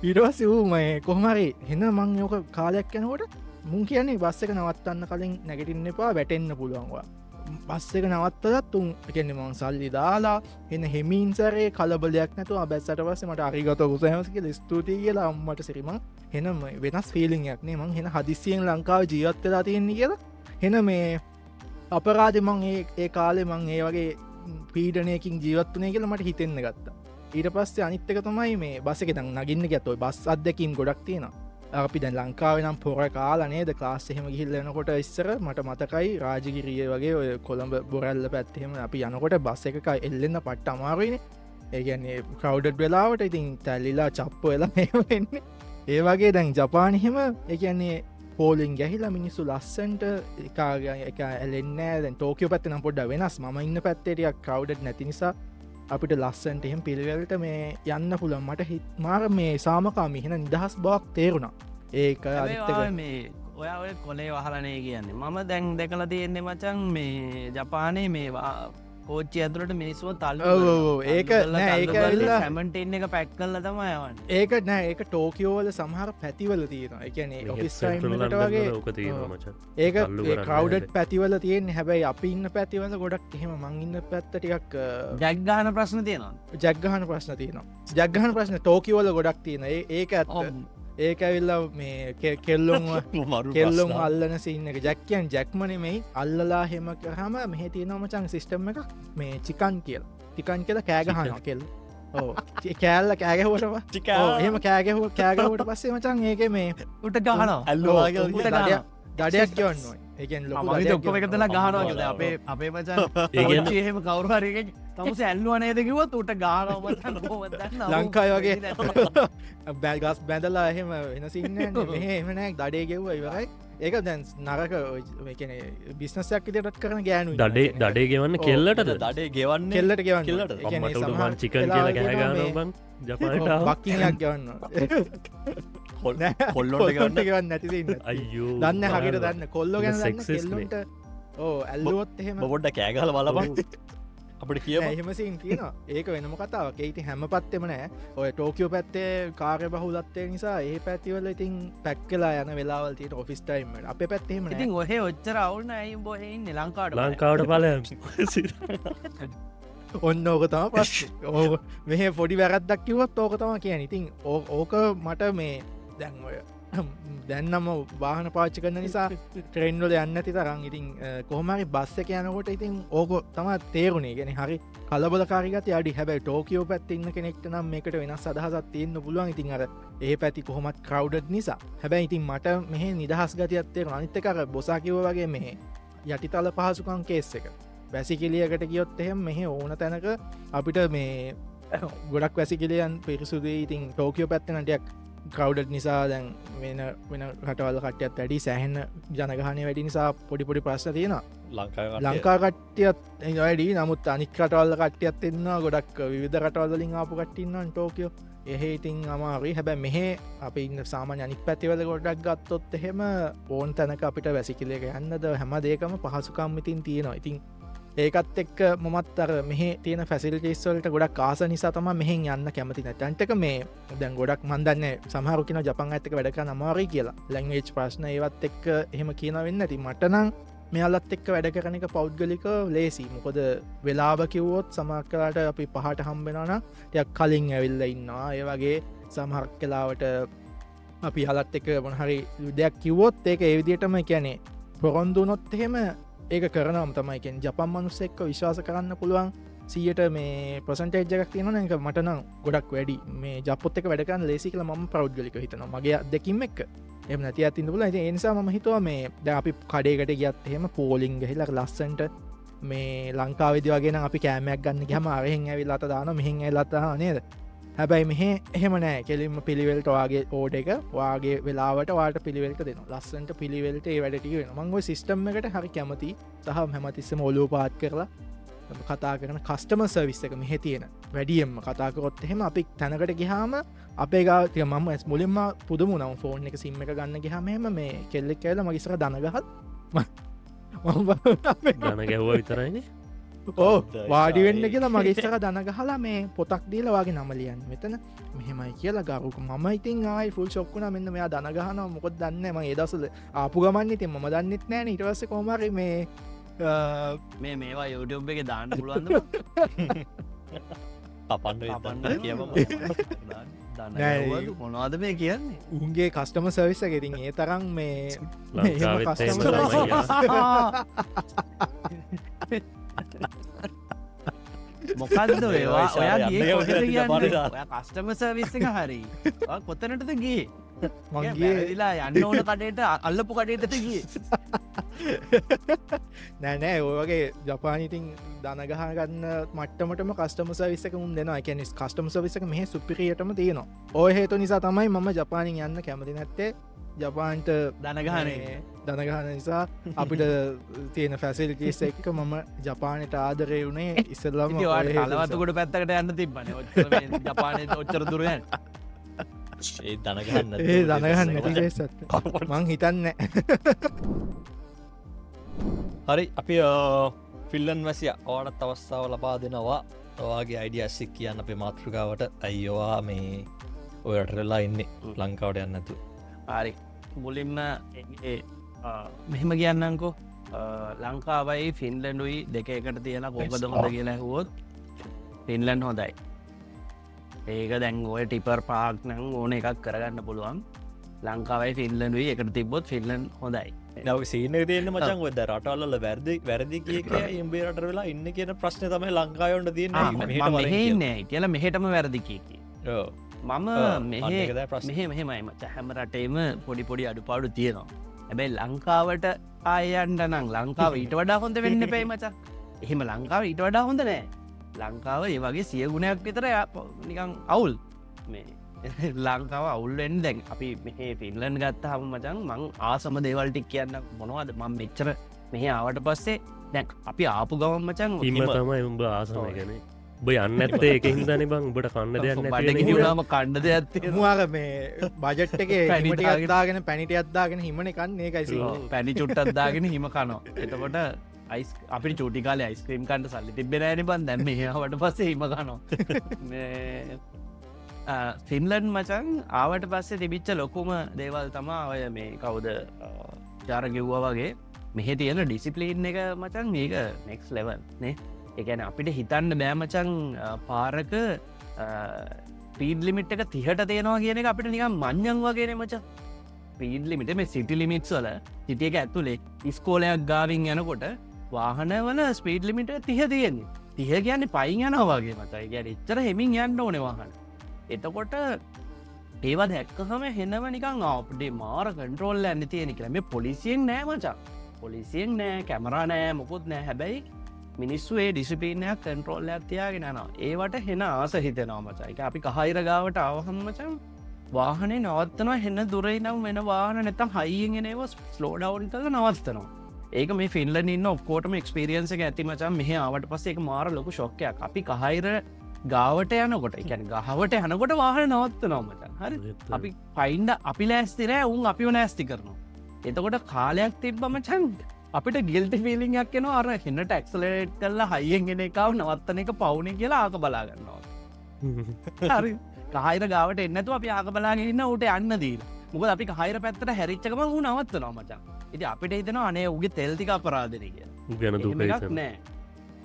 ඉරවස වූ මේ කොහමරි හෙන මං යෝක කාලයක් යනකොට මුන් කියන්නේ බස්සක නවත්තන්න කලින් නැගටින්න එපා වැටෙන්න්න පුළුවන්වා බස්සක නවත්තදත් තුන් එකන්නේ මං සල්ලි දාලා එන්න හෙමින්සරේ කලබලයක් නැතු බැස්සට පස්ස මට අරිගත උසහමසක ස්තුතියි කියලා අම්මට සිරිම හෙන වෙනස් ෆිලිංයක්නේ මං හෙන හදිසියෙන් ලංකාව ජීවත්වෙලා තියෙන්නේ කියලා හෙන මේ අපරාධ මං ඒ කාලෙ මං ඒ වගේ පීඩනයකින් ජීවත්වනය කියලා මට හිතෙන්න ගත්තා ඊට පස්සේ අනිත්තක තමයි මේ බසක දං නගින්න ගැත්තොයි බස් අදකින් ගොඩක් තියෙනවා අපි දැන් ලංකාව නම් පොර කාලා නේද ක්ලාස් එහෙම ගිහිල්ල යනකොට ඉස්සර මට මතකයි රාජගිරිය වගේ ඔය කොළඹ බොරැල්ල පැත්තහෙම අපි යනකොට බස් එකක එල්ලෙන්න පට්ට අමාරුවන ඒගැන්නේ කවඩ් වෙලාවට ඉතින් තැල්ලිලා චප්ප වෙලා මෙවෙන්නේ ඒ වගේ දැන් ජපානහෙම එකන්නේ පෝලිින් ගැහිලා මිනිස්සු ලස්සන්ට එක ඇලෙන්න දැන් ටෝකෝ පැත්තනම් පොඩ්ඩ වෙනස් ම ඉන්න පැත්තේටියක් කවඩ් නැති නිසා අපිට ලස්සන්ට එහෙම පිළිවෙලට මේ යන්න පුළන් මට හිත් මාර මේ සාමකා මිහෙන නිදහස් බවක් තේරුණා ඒක අනිත්තක මේ ඔයා ඔය කොලේ වහලනේ කියන්නේ මම දැන් දෙකල තියෙන්නේ මචන් මේ ජපානය මේවා කෝච්චි ඇතුරට මිනිස්සුව තල් ඒක ඒකලා හැමටෙන් එක පැක් කල්ල තමයවන් ඒක නෑ ඒක ටෝකියෝවල සමහර පැතිවල තියෙනවා එකන ඔෆිස්ට වගේ ඒක කවඩ් පැතිවල තියෙන් හැබැයි අපි ඉන්න පැතිවල ගොඩක් එහෙම මංඉන්න පැත්තටියක් ජැක්ගාන ප්‍රශ්න තියෙනවා ජැක්ගහන ප්‍රශ්න තියෙනවා ජැක්ගහන ප්‍රශ්න ටෝකිවල ගොඩක් තියෙන ඒක ඇත් ඒක ඇවිල්ලා මේ කෙල්ලොම් කෙල්ලොම් අල්ලන සින්න එක ජැක්කයන් ජැක්මනෙමයි අල්ලලා හෙම කරහම මෙහ තියෙනවමචන් සිිස්ටම් එක මේ චිකන් කියල ටිකන් කියලා කෑගහන කෙල් කෑල්ල කෑගහෝටව එහෙම කෑගහෝ කෑගහෝට පස්සේ මචන් ඒක මේ උට ගහන දඩයක් කියවන්නවා ඒකෙන් ලොක ඔක්කොම එකතලා ගහනවා අපේ අපේ මචන් එහෙම කවරුහරක තමුස ඇල්ලුව නේදකිවත් උට ගානව ලංකායි වගේ බැල්ගස් බැඳලා එහෙම වෙනසින්න එමනෑ දඩේ ගෙව්ව ඉවරයි ඒක දැන් නරක බිස්නසයක් ඉදිරට කරන ගෑනු දඩේ ගෙවන්න කෙල්ලටද දඩේ ගෙවන්නේ කෙල්ලට ගෙවන්න කෙල්ලට අම්මට උඩුමන් චිකන් කියල ගෑගන බන් ජපනට බක්කියක් ගවන්න කොල්ලොට ගවන්න ගවන්න නැතිද අයියෝ දන්න හකට දන්න කොල්ලො ගැන Sexist නේ. කෙල්ලොට ඕ ඇල්ලුවොත් එහෙම බොඩ්ඩ කෑගල බලබන් අපට කිය එහෙමසින් තියෙනවා ඒක වෙනම කතාවක් ඒති හැම පත්තෙම නෑ ඔය ටෝකියෝ පැත්තේ කාරය බහුලත්තය නිසා ඒ පැතිවල ඉතින් පැක්කලා යන වෙලාවල් තියට ඔෆිස් ටයිම්ට අප පැත්තෙම ඉතින් ඔහෙ ඔච්චර අවුල්න ඇයි බොහඉන්න ලංකාට ලංකාවට පලයම් ඔන්න ඕක තම පස් ඕ මෙහ පොඩි වැරද්දක් කිවත් ඕක තම කියන ඉතින් ඕක මට මේ දැන්ඔය දැන්නම වාහන පාච්චි කරන නිසා ට්‍රෙන්ඩල යන්න ති තරන් ඉතින් කොහමරි බස්ස එක යනකොට ඉතින් ඕක තම තේරුණේ ගෙන හරි කලබලකාරිගත අඩි හැබැයි ටෝකියෝ පැත්තින්න කෙනෙක්ට නම් මේකට වෙනස් අදහසත් තියන්න පුළුවන් ඉතින් අර ඒ පැති කොහොමත් කරව්ඩ නිසා හැබැයි ඉතින් මට මෙහ නිදහස් ගතියත්තේ අනිත්තකර බොසාකිව වගේ මෙහෙ යටිතල පහසුකන් කේස් එක වැසිකිලියකට ගියොත් එහෙම මෙහ ඕන තැනක අපිට මේ ගොඩක් වැසිකිලියන් පිරිසුදේ ඉතින් ටෝකියෝ පැත්තනටයක් කවඩ් නිසා දැන් වෙන කටවල් කටයත් වැඩි සෑහන්න ජනගහනය වැඩි නිසා පොඩිපොඩි ප්‍රශ්න තියෙන ලංකා කට්ටියත් වැඩි නමුත් අනික් කටවල්ල කට්ටියත් එන්න ගොඩක් විධ කටවල්ලින් ආපු කට්ටින්නන් ටෝකියෝ එහෙ ඉතින් අමාරි හැබැ මෙහෙ අපි ඉන්න සාමාන්‍ය අනික් පැතිවල ගොඩක් ගත්තොත් එහෙම ඕන් තැනක අපිට වැසිකිලක යන්නද හැම දේකම පහසුකම්මිතින් තියෙනවා ඉතින් ඒකත් එක් මොමත් අර මෙහ තියෙන ෆැසිලිටිස්වලට ගොඩක් කාස නිසා තම මෙහෙන් යන්න කැමති නැතැන්ටක මේ දැන් ගොඩක් මන්දන්න සමහරුකින ජපන් ඇතක වැඩක නමාරී කියලා ලැංවේච් ප්‍රශ්න ඒවත් එක්ක එහෙම කියන වෙන්න ඇති මටනං මෙයාලත් එක්ක වැඩ කරන එක පෞද්ගලික ලේසි මොකොද වෙලාබ කිව්වොත් සමක්කලාට අපි පහට හම්බෙනන යක් කලින් ඇවිල්ල ඉන්නවා ඒ වගේ සමහරක් කලාවට අපි හලත් එක මොහරි දෙයක් කිව්වොත් ඒක ඒවිදිටම කියැනේ පොරොන්දුනොත් එහෙම ඒක කරනම් තමයිකෙන් ජපන් මනුස්සෙක්ක විශ්වාස කරන්න පුළුවන් සියට මේ ප්‍රසන්ටේජ්ජක් තියෙන එක මටනම් ගොඩක් වැඩි මේ ජපොත් එක වැඩකන්න ලේසිකල ම ප්‍රෞද්ගලික හිතන මගේ දෙකින් එක් එම නැති අතින්න පුල නිසා ම හිතුව මේ ද අපි කඩේකට ගත් එහෙම පෝලිං හෙලක් ලස්සන්ට මේ ලංකාවිදි වගෙන අපි කෑමයක් ගන්න හම අරහෙන් ඇවිල්ලත දාන මෙහින් ඇල්ලත්තා නේද හැබැයි මෙහ එහෙම නෑ කෙලින්ම පිළිවෙල්ට වගේ ඕඩ එක වගේ වෙලාවට වාට පිළිවෙල්ට දෙන ලස්සන්ට පිළිවෙල්ට වැඩටිය වෙන මංගව සිිස්ටම් එකට හරි කැමති සහ හැමතිස්සම ඔලෝ පාත් කරලා කතා කරන කස්ටම සර්විස් එක මෙහ තියෙන වැඩියම්ම කතාකරොත් එහෙම අපි තැනකට ගිහාම අපේ ගාතිය මම ඇස් මුලින්ම පුදුම නම් ෆෝන් එක සිම්ම එක ගන්න ගහමම මේ කෙල්ලෙක් කියල මගිස්ර දනගහත් ගන ගැව්ව විතරයිනේ ඕ වාඩිවෙන්න කියලා මගේ ඉස්සක දනගහලා මේ පොතක් දීලවාගේ නමලියන් මෙතන මෙහෙමයි කියලා ගරුක ම ඉතින් ආයි ෆුල් ශොක්කුණ මෙන්න මෙයා දනගහන මොකොත් දන්න ම ඒදසල ආපු ගමන්න ඉතින් ම දන්නෙත් නෑන ඉටවස්ස කොමරි මේ මේවා YouTube එක දාන්න පුළුවන්ද පපන්න කියම මොනවාද මේ කියන්නේ උන්ගේ කස්ටම සර්විස ගෙරින් ඒ තරම් මේ ලංකාවෙත් එහෙම තමයි. මොකක්ද ඒවා ඔයා ගියේ කොහෙද යන්න කියන්නේ? බාරලා. ඔයා කස්ටමර් සර්විස් එක හරි ඔයා කොතැනටද ගියේ මගේ වැරදිලා යන්න ඕන කටේට අල්ලපු කටේටද ගියේ නෑනෑ ඔයගේ ජපානිතින් දනගහගන්න මටමටම කස්ටම සවිස්සක මුන් දෙෙන එකැනෙ කස්ටම සවිසක මෙහ සුපිරියටම තියෙනවා ඔය හේතු නිසා තමයි මම ජපානින් යන්න කැමති නැත්තේ ජපාන්ට දනගහනේ දනගහන නිසා අපිට තියෙන ෆැසිලිටිස් එක්ක මම ජපානයට ආදරය වුණේ ඉස්සල්ලම කලවතුකොට පැත්තකට යන්න තිබන ජපානය ඔච්චර දුරයන් ඒ දනගන්න ඒ දනගන්න නැතිසත් මං හිතන්න හරි අපි ෆිල්ලන් වැසිය ඕනත් අවස්ථාව ලබා දෙනවා ඔයාගේ අයිඩියස්සික් කියන්න අපේ මාතෘකාවට අයියවා මේ ඔයටරලා ඉන්නේ ලංකාවට යන්නතු ආරි මුලින්ම මෙහෙම කියන්නංකෝ ලංකාවයි ෆින්ලන්ඩුයි දෙක එකට තියෙන කොබද හොඳ කියලා හුවොත් ෆින්ලන්ඩ් හොඳයි ඒක දැන් ඔය ටිපර් පාක් නං ඕන එකක් කරගන්න පුළුවන් ලංකාවයි ෆිල්ලන්ඩුයි එකට තිබොත් ෆිල්ලන් හොඳයි නව සීන තියන්න මචන් ඔද රටල්ල වැරදි කියක එම්බේරට වෙලා ඉන්න කියන ප්‍රශ්න තමයි ලංකායොන්ට තියන්න මෙහෙන්න කියලා මෙහෙටම වැරදිකයකි මම මෙහෙ මෙහෙමයි මච හැම රටේම පොඩි පොඩි අඩුපාඩු තියෙනවා හැබැයි ලංකාවට ආයන්ට නං ලංකාව ඊට වඩා හොඳ වෙන්න පැයි මචක් එහෙම ලංකාව ඊට වඩා හොඳ නෑ ලංකාව ඒ වගේ සිය ගුණයක් විතර නිකං අවුල් මේ ලංකාව අවුල්ෙන් දැන් අපි මෙහේ ෆින්ලන් ගත්ත හම මචන් මං ආසම දේවල්ටික් කියන්න මොනවද මං මෙච්චර මෙහ ආවට පස්සේ දැන් අපි ආපු ගවම් මචන් ඉම තමයි උඹ ආසම ගැන බ යන්න ඇත්තේ එකහින් දන බං උඹට කන්න දෙයන්න බඩගිනාම කණ්ඩ ඇත්තේ මුවාග මේ බජට් එක පැනිටගත්දාගෙන පැනිට අත්දාගෙන හිමන කන්නේ එකයිසි පැණි චුට්ටත්දාගෙන හිම කනවා එතකොට අයිස් අපි චෝටිකාල යිස්ක්‍රීම් කන්ට සල්ලි තිබෙනෑන බන් දැම්ම හවට පස්සේ හිම කනවා ෆින්ලන්් මචන් ආවට පස්සේ තිබිච්ච ලොකුම දේවල් තමා ඔය මේ කවුද ජාර ගෙව්වා වගේ මෙහ තියෙන ඩිසිපලීන් එක මචන් මේක නෙක්ස් ලෙවල් නේ එකන අපිට හිතන්න බෑමචන් පාරක පීඩ ලිමිට් එක තිහට තියෙනවා කියන එක අපිට නිකම් මං්ඥන් වගේන මච පීඩ ලිමිට මේ සිටි ලිමිට් වල සිටිය එක ඇතුළේ ඉස්කෝලයක් ගාවින් යනකොට වාහනවල ස්පීඩ් ලිමිට තිහ තියෙන්නේ තිහ කියන්නේ පයින් යනවාගේ මතයි ගැන එච්චර හෙමින් යන්න ඕන වාහන එතකොට ඒවා දැක්කහම හෙනව නිකං අපේ මාර කන්ට්‍රෝල් ඇන්න තියෙන කියලා මේ පොලිසියෙන් නෑ මචා පොලිසියෙන් නෑ කැමරා නෑ මොකුත් නෑ හැබැයි මිනිස්සුේ ඩිසිපීනයක් කන්ට්‍රෝල් ඇත්තියාගෙන නවා ඒවට හෙන ආස හිතෙනවා මචයික අපි කහයිර ගාවට අවහම්මචන් වාහනේ නවත්තනවා හෙන්න දුරයි නම් වෙන වාහන නැතම් හයිගෙනව ස්ලෝඩවන් කල නවත්තනවා ඒක මේ ෆිල්ලන් ඉන්න ඔක්කෝටම එක්ස්පිරියන්ස එක ඇති මචන් මෙහ ආවට පස්සේ එක මාර ලොකු ශොක්කයක් අපි කහයිර ගාවට යනකොට එකැන ගහවට යනකොට වාහන නවත්ත නොමචන් හරි අපි පයින්ඩ අපි ලෑස්තිරෑ උන් අපිව නෑස්ති කරනවා එතකොට කාලයක් තිබ්බම චන්ද අපිට ගිල්ට ෆිලිංයක් කෙන අර හෙන්න ටැක්සලේට් කරලා හයියෙන්ගෙන එකව නවත්තන එක පවුන කියලා ආක බලාගන්නවා හරි කහයිර ගාවට එන්නතු අපි ආක බලාගන්න ට යන්න දීල මුකද අපි කහයිර පැත්තට හැරිච්චකම වූ නවත්ත නොමචන් ඉති අපිට හිතන අනේ උගේ තෙල්තික අපරාධනය කිය ගැන දුක නෑ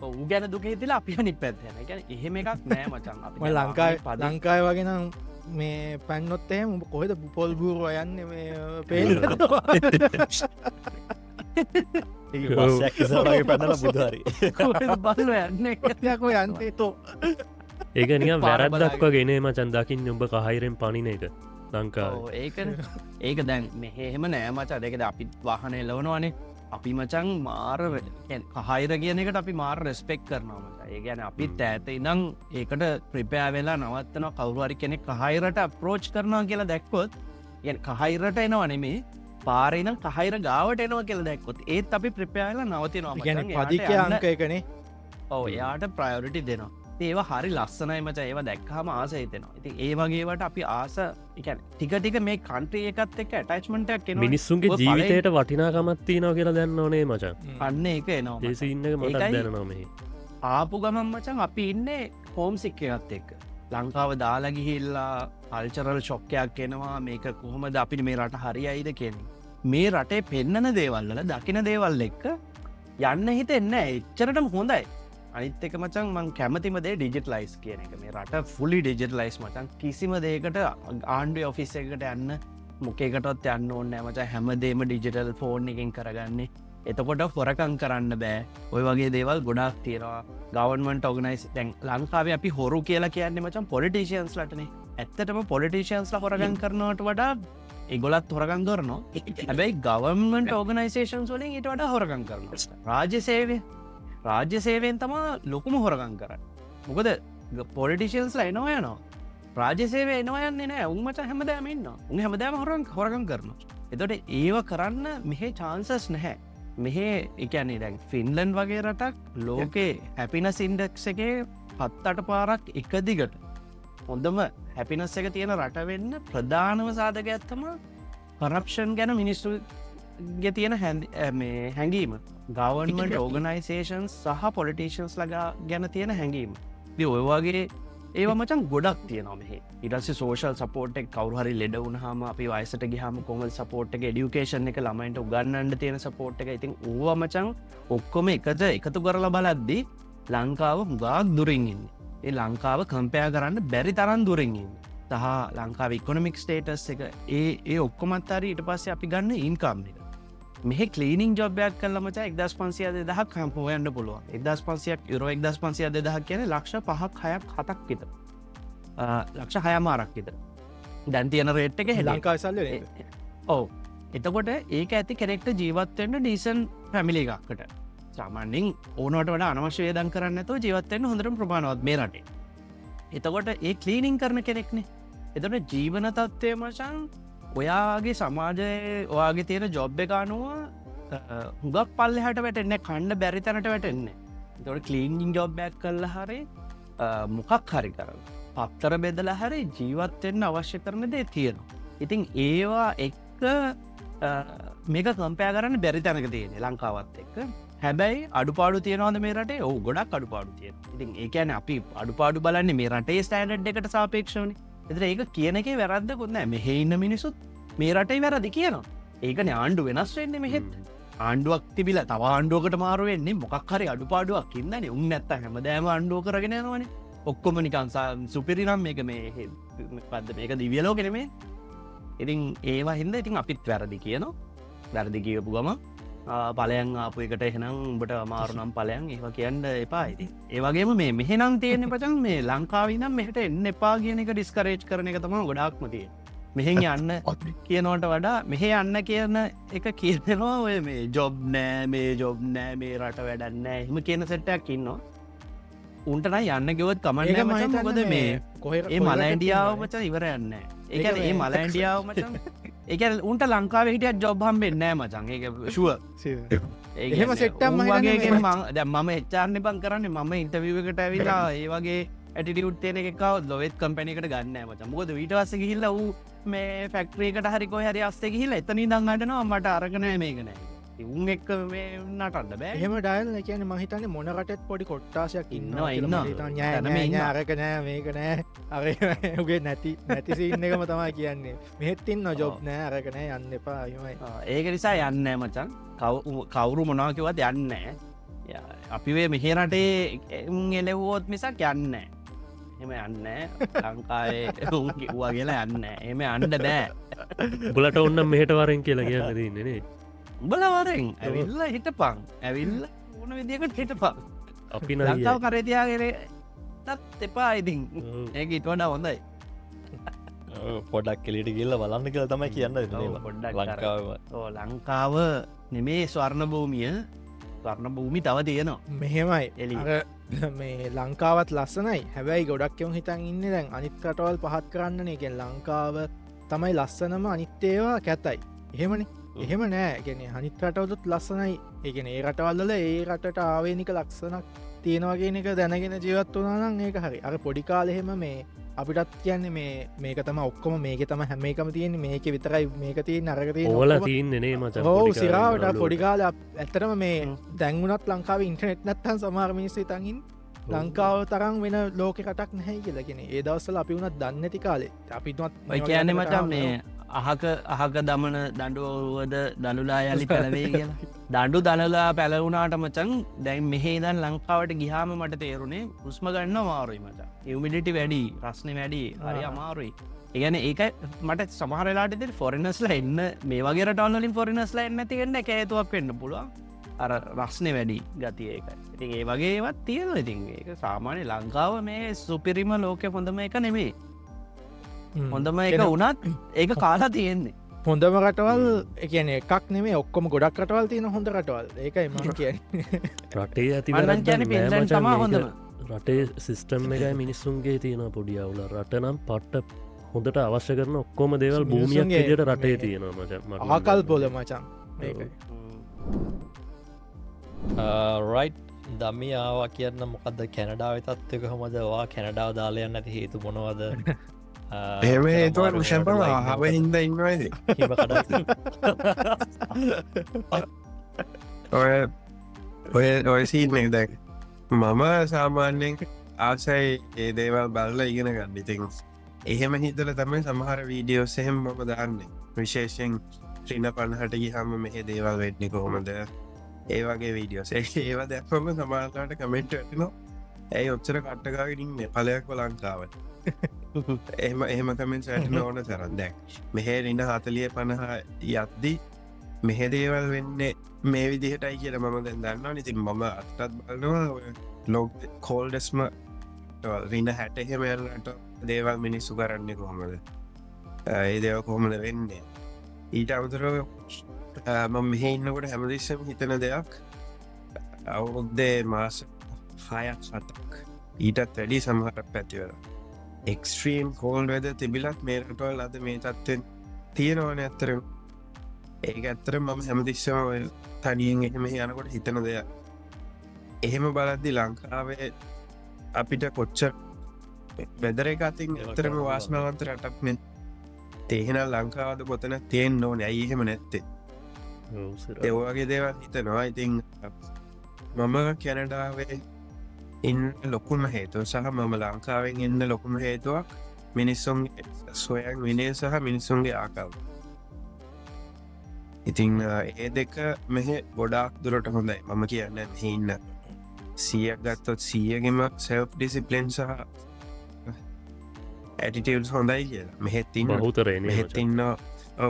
ඌ ගැන දුක හිතිල අපි නිත් පැත්න ගැන එහෙම එකක් නෑ මචන් අප ලංකායි ලංකාය වගෙන මේ පැන්නොත්තේ උඹ කොහෙද පුපොල් බූරුව යන්න මේ පේල් පැනල බුධාරි බල යන්න එකයකෝ යන්තේ තෝ ඒක නිය වැරද්දක්ව ගෙනේ මචන් දකිින් උඹ කහයිරෙන් පනින එක ලංකාව ඒක දැන් මෙහෙම නෑ මචා දෙකද අපි වාහන එලවනවානේ අපි මචන් මාර කහයිර කියන එකට අපි මාර රෙස්පෙක් කරනවා මචා ඒ ගැන අපිත් ඇත ඉනම් ඒකට ප්‍රිපෑ වෙලා නවත්තන කවරුවරි කෙනෙක් කහයිරට අප්‍රෝච් කරනවා කියලා දැක්කොත් ය කහයිරට එනවා නෙමේ පාරනම් කහයිර ගාවට එනවා කියල දැක්කොත් ඒත් අපි ප්‍රිපෑල නවතිනවා ගැන පදික අංක එකනේ ඔව එයාට ප්‍රයෝරිටි දෙනවා ඒවා හරි ලස්සනයි මච ඒවා දැක්හම ආස හිතෙනවා ඉති ඒ වගේවට අපි ආස ටික මේ කන්ට්‍රිය එකත් එක් ඇටච්මටක් කෙන මිනිස්සුන්ගේ ජීවිතයට වටිනාකමත්ති නෝ කියලා දැන්න ඕනේ මචන් අන්න එක එනවා දේසිඉන්න මට දැනනොමේ ආපු ගමන් මචන් අපි ඉන්නේ හෝම් සික්කයත් එක්ක ලංකාව දාලගිහිල්ලා අල්චරල් ශොක්කයක් එනවා මේක කොහොමද අපි මේ රට හරි අයිද කියෙන මේ රටේ පෙන්නන දේවල්ල දකින දේවල් එක්ක යන්න හිත එන්න එච්චරටම හොඳයි අනිත් එක මචන් මං කැමතිමදේ ඩිජිට ලයිස් කියන එක මේ රට ෆුලි ඩිජිට ලයිස් මචන් කිසිම දේකට ආණ්ඩු ඔෆිස් එකට යන්න මොකේකටත් යන්න ඕන්න මච හැමදේම ඩිජිටල් ෆෝන් එකින් කරගන්නේ එතකොට හොරකං කරන්න බෑ ඔය වගේ දේවල් ගොඩක් තියෙනවා ගවන්මට ඔගනයිස් තැන් ලංකාවේ අපි හොරු කියලා කියන්නේ මචන් පොලිටිෂයන්ස් ලටනේ ඇත්තටම පොලිටිෂයන්ස්ල හොරගන් කරනවට වඩා ඒගොලත් හොරගන් කරනවා හැබැයි ගවන්මට ඕගනයිසේෂන්ස් වලින් ඊට වඩා හොරගන් කරන රාජ්‍ය සේවය රාජ්‍ය සේවෙන් තමා ලොකුම හොරගන් කරන්න මොකද පොලිටිෂන්ස්ල එනවා යනවා රාජ්‍ය සේවය එනවා යන්නේ නෑ උන්මච හැමදෑම ඉන්න උන් හැමදෑම හොරගන් කරන එතොට ඒව කරන්න මෙහෙ චාන්සස් නැහැ මෙහෙ එකන්නේ දැන් ෆින්ලන්් වගේ රටක් ලෝකේ හැපිනස් ඉන්ඩක්ස එකේ 7-8 පාරක් එක දිගට හොඳම හැපිනස් එක තියෙන රට වෙන්න ප්‍රධානව සාධක ඇත්තම කරප්ෂන් ගැන මිනිස්සුගේ තියෙන හැඟීම ගවන්මට ඕගනයිසේෂන් සහ පොලිටේෂන්ස් ලගා ගැන තියෙන හැඟීම ඔය වගේ ඒව මචන් ගොඩක් තියනොම ඉටස සෝෂල් සපෝට්ක් කවරුහරි ලෙඩ වුණහම අපි වයිසට ගහම කොමල් සපෝට් එක ඩියුකේෂන් එක ළමයින්ට උගන්නන්ට තියෙන සපෝට් එක ඉතින් ඕව මචන් ඔක්කොම එකතු කරලා බලද්දී ලංකාව හුගාක් දුරින්ඉන්න ඒ ලංකාව කම්පයා කරන්න බැරි තරන් දුරින්ඉන්න සහ ලංකාව ඉකොනමික් ස්ටේටස් එක ඒ ඔක්කොමත්තරි ඊට පස්සේ අපි ගන්න ඉන්කම් එක මෙහ කලීනිින් ජොබ්යක් කල්ලමච 1500 දහක් කම්පෝයන්න පුළුව 1500 යුරෝ 1500 දහක් කියන ලක්ෂ 5-6-7ක් විත ලක්ෂ 6 මාරක් විත දැන් තියන රේට් එක ලංකාසල්ල ඕ එතකොට ඒක ඇති කෙනෙක්ට ජීවත්වන්න ඩීසන් පැමිලි එකක්කට සාමාන්‍යින් ඕනට වඩ අනවශ්‍යය දන් කරන්න තු ජීවත්වන්න හොඳරම් ප්‍රමාණවත් මේ රටේ එතකොට ඒ කලීනිින් කරන කෙනෙක්නේ එතට ජීවන තත්ත්වය මචන් ඔයාගේ සමාජය ඔයාගේ තියෙන ජොබ් එක අනුව හුගක් පල්ලෙහට වැටෙන්න කණ්ඩ බැරි තැනට වැටෙන්නේ තොට කලීන්ජිං ජොබ්බැක් කල්ල හරි මොකක් හරි කරන්න පත්තර බෙදල හරි ජීවත්වෙන්න අවශ්‍ය කරන දේ තියෙනවා ඉතින් ඒවා එක්ක මේක කම්පෑ කරන්න බැරි තැනක තියෙන ලංකාවත් එක්ක හැබැයි අඩුපාඩු තියෙනවාද මේ රටේ ඔහු ගොඩක් අඩුපාඩු තියෙන ඉතින් ඒකැන අපි අඩුපාඩු බලන්නේ මේ රටේ ස්ටෑන්ඩ් එකට සාපේක්ෂවන එතර ඒක කියන එක වැරද්දකුත් නෑ මෙහෙ ඉන්න මිනිසුත් මේ රටේ වැරදි කියනවා ඒකන ආණ්ඩු වෙනස් වෙන්න මෙහෙත් ආණ්ඩුවක් තිබිල තව ආණ්ඩුවකට මාරුවෙන්නේ මොකක් හරි අඩුපාඩුවක් ඉන්නන උන් නැත්ත හැමදෑම ආණ්ඩුව කරගෙන යනවන ඔක්කොම නිකන්සා සුපිරිනම් මේක මේ පද මේක දිවියලෝ කෙනෙමේ ඉතින් ඒවා හින්ද ඉතින් අපිත් වැරදි කියනවා වැරදි කියපු ගම පලයන් ආපු එකට එහෙනම් උඹට අමාරුනම් පලයන් ඒවා කියන්න එපා ඉති ඒවගේම මේ මෙහෙනම් තියෙන පචන් මේ ලංකාවිනම් මෙහට එන්න එපා කියන එක ඩිස්කරේච් කරන එක තම ගොඩාක්මතිය මෙහෙන් යන්න කියනවට වඩා මෙහෙ යන්න කියන එක කියනවා ඔය මේ ජොබ් නෑ මේ ජොබ් නෑ මේ රට වැඩන්නෑ එහම කියන සෙට්ටයක් ඉන්නවා උන්ටන යන්න ගෙවත් කමන්න මොකද මේ ඒ මලයින්ඩියාව මචන් ඉවර යන්න ඒ ඒ මලයින්ඩියාව මචන් ඒක උන්ට ලංකාව හිටිය ජොබ්හම් වෙන්නෑ මචන් ඒ ශුව එහෙම සෙට්ටම් වගේ මම එච්චාරණ බං කරන්න මම ඉන්ටවිවකට ඇවිලා ඒ වගේ ඇටිටියුට්ටේන එකකව ලොවෙත් කම්පැනිකට ගන්න මච මොකද විටවස ගිහිල්ල වූ මේ ෆැක්ට්‍රීකට හරිකො හරි අස්සේ ගහිල්ල එතනි දංගටනවා මට අරගනෑ මේකනෑ උන් එක්ක මේ නටන්න බෑ එහෙම ඩයිල් කියන මහිතන්න මොනකටත් පොඩි කොට්ටාසයක් ඉන්නවා අරක නෑ මේක නෑ අරගේ නැතිසින්න එකම තමයි කියන්නේ මෙහෙත්තින්න ජොබ් නෑ අරකනෑ යන්න එපා යමයි ඒක නිසා යන්න මචන් කවුරු මොනාකිවත් යන්න අපිවේ මෙහෙරටේ එලෙවෝත් මිසක් යන්න එම යන්න ලංකාවේ වූවා කියලා යන්න එම අන්ඩ බෑ බුලට ඔන්න මෙහට වරෙන් කියලා කියන්න දන්නේනේ බලවරෙන් ඇවිල්ල හිට පං ඇවිල්ල ඕන විදිකට හිට පං අපි ලංකාව කරතියාගෙන තත් එපා ඉතින් ඒක ඉට වඩා හොඳයි පොඩක් කෙලිට ගිල්ල බලන්න කියලා තමයි කියන්න පොඩ්ඩක් ලංකාව ලංකාව නෙමේ ස්වර්ණ භූමිය ස්වර්ණ භූමි තව තියෙනවා මෙහෙමයි එලි මේ ලංකාවත් ලස්සනයි හැබැයි ගොඩක් එවුන් හිතන් ඉන්න දැන් අනිත් කටවල් පහත් කරන්න එකෙන් ලංකාව තමයි ලස්සනම අනිත්තේවා කැතයි එහෙමනි එහෙම නෑ ගෙන හනිත් රටවදුත් ලස්සනයි ඒගෙන ඒ රටවල්ල ඒ රටට ආවේනික ලක්ෂණක් තියෙනවගෙන එක දැනගෙන ජීවත් වනානම් ඒක හරි අර පොඩිකාල එහෙම මේ අපිටත් කියන්නේ මේක තම ඔක්කොම මේක තම හැම එකම තියෙන මේක විතරයි මේක තිය නරගතිය ඕල තියන්නේ මච හෝ සිරාවට පොඩිකාල ඇත්තරම මේ දැංගුණත් ලංකාව ඉන්ටනෙට් නැත්තන් සමාර මිනිස්සේ තඟින් ලංකාව තරම් වෙන ලෝක කටක් නැහැ කියලගෙන ඒ දවස්සල අපි වුණත් දන්නති කාලේ අපිතුත් කියන්න මචන් මේ අහක දමන දඩුවද දනුලා යලි පැළවේ කියලා දඩු දනලා පැලවුණාට මචන් දැන් මෙහේදන් ලංකාවට ගිහාම මට තේරුණේ උස්ම ගන්න මාරුයි මච යමිඩිටි වැඩි ප්‍රශ්න වැඩි හරි අමාරුයි ඒගැන ඒක මට සමහරලාට ෆොරනස්ල එන්න මේ වගේ ටවනලින් ෆොරනස්ල එන්න තිගන්න එක ඒතුවක් වෙන්න පුළුවන් අර රස්නය වැඩි ගතිය එක ඉතින් ඒ වගේවත් තියෙන ඉතින් ඒක සාමාන්‍ය ලංකාව මේ සුපිරිම ලෝක හොඳම එක නෙමේ හොඳම එක වනත් ඒක කාලා තියෙන්නේ හොඳම රටවල් එකන එකක් නෙමේ ඔක්කොම ගොඩක් රටවල් තියෙන හොඳ රටවල් ඒකයි ම කිය රටේ ඇති තමා හොඳම රටේ සිිස්ටම් එකයි මිනිස්සුන්ගේ තියෙන පොඩි අවුල රටනම් පට්ට හොඳට අවශ්‍ය කරන ඔක්කොම දේවල් භූමියක් ට රටේ තියෙනවා මච ආකල් බොල මචන් රයි් දමි ආවා කියන්න මොකක්ද කැනඩාව තත්වක හොමදවා කැනඩාව දාලයන්න ඇති හේතු මොනවද එහෙම ඒතුව රුෂන්ප හව හින්ද ඉන්නවයිද ඔය ඔය සීන දැක් මම සාමාන්‍යෙන් ආසයි ඒ දේවල් බලල ඉගෙන ගන්න ඉතින් එහෙම හිතල තමයි සමහර වීඩියෝස් එහෙම මම දාන්න විශේෂෙන් ත්‍රින පණහට ගිහම මෙහෙ දේවල් වෙට්නෙ කොහොමද ඒ වගේ වීඩියෝස් ඒව දැක්වම සමාලට කමෙන්ට් ඇතිනවා ඇයි ඔච්චර කට්ටකාගෙනින්න පලයක්ව ලංකාවට එහෙම කමෙන්ට් ඇටන ඕන තරන් දැක් මෙහෙ රින්න 40-50 යද්දි මෙහෙ දේවල් වෙන්නේ මේ විදිහටයි කියල මම දැන් දන්නවා ඉතින් මම අත්තත් බලනවා ලෝක කෝල්ඩස්ම රින්න 60 එහෙමට දේවල් මිනිස්සු කරන්නේ කොහොමද ඒ දේව කොහොමද වෙන්නේ ඊට අමතරව මම මෙහෙ ඉන්නකොට හැමදිස්සම හිතන දෙයක් අවුරුද්දේ මාස 6-7ක් ඊටත් වැඩි සමහරක් පැතිවර එක්ස්ට්‍රීම් කෝල් වෙද තිබිලත් මේ රටවල් අද මේ තත්වෙන් තියෙනවන ඇත්තරම් ඒක ඇත්තර මම හැමතිස්සම තනියෙන් එහෙම යනකොට හිතන දෙයක් එහෙම බලද්දි ලංකාවේ අපිට කොච්ච වෙදර එක අතින් ඇතරම වාසනාවන්ත රටක්නෙ තේහෙන ලංකාවද පොතන තියෙන් ඕන ඇයි එහෙම නැත්තේ ඒවගේ දේවල් හිතනවා ඉතින් මම කැනඩාවේ ඉන්න ලොකුම හේතුව සහ මම ලංකාවෙන් එන්න ලොකුම හේතුවක් මිනිස්සුන් සොයන් විනේ සහ මිනිස්සුන්ගේ ආකාව ඉතිං ඒ දෙක මෙහ ගොඩාක් දුරට හොඳයි මම කියන්න මෙහින්න සියක් ගත්තොත් සියගෙම සෙල්ෆ් ඩිසිපලෙන් සහ ඇටිටවස් හොඳයි කියලා මෙහෙත්තින්න බහුතරය මෙහෙත්තින්න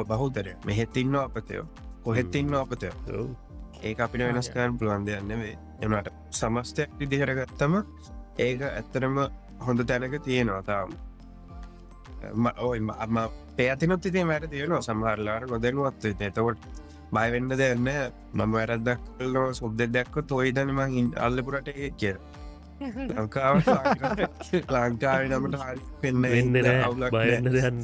බහුතරය මෙහෙත්තින්න අපතයෝ කොහෙත්තින්න අපතය ඒ අපිට වෙනස්කාන් පුළුවන් දෙයන්නවේ එනට සමස්තයක් විදිහරගත්තම ඒක ඇත්තරම හොඳ තැනක තියෙනවා තාම ඔය අම පෑතිනොත් ඉතිේ මැට තියෙනවා සමහරලාට නොදැනුවත් එතකොට බයිවෙන්න දෙන්න මම වැරදක් කලනවා සුද්ද දැක්ක තොයිදනම අල්ලපුරට ඒ කිය ලංකාව ලංකාව නමට හරි පෙන්න වෙන්න අවුලක් බයන්න දෙන්න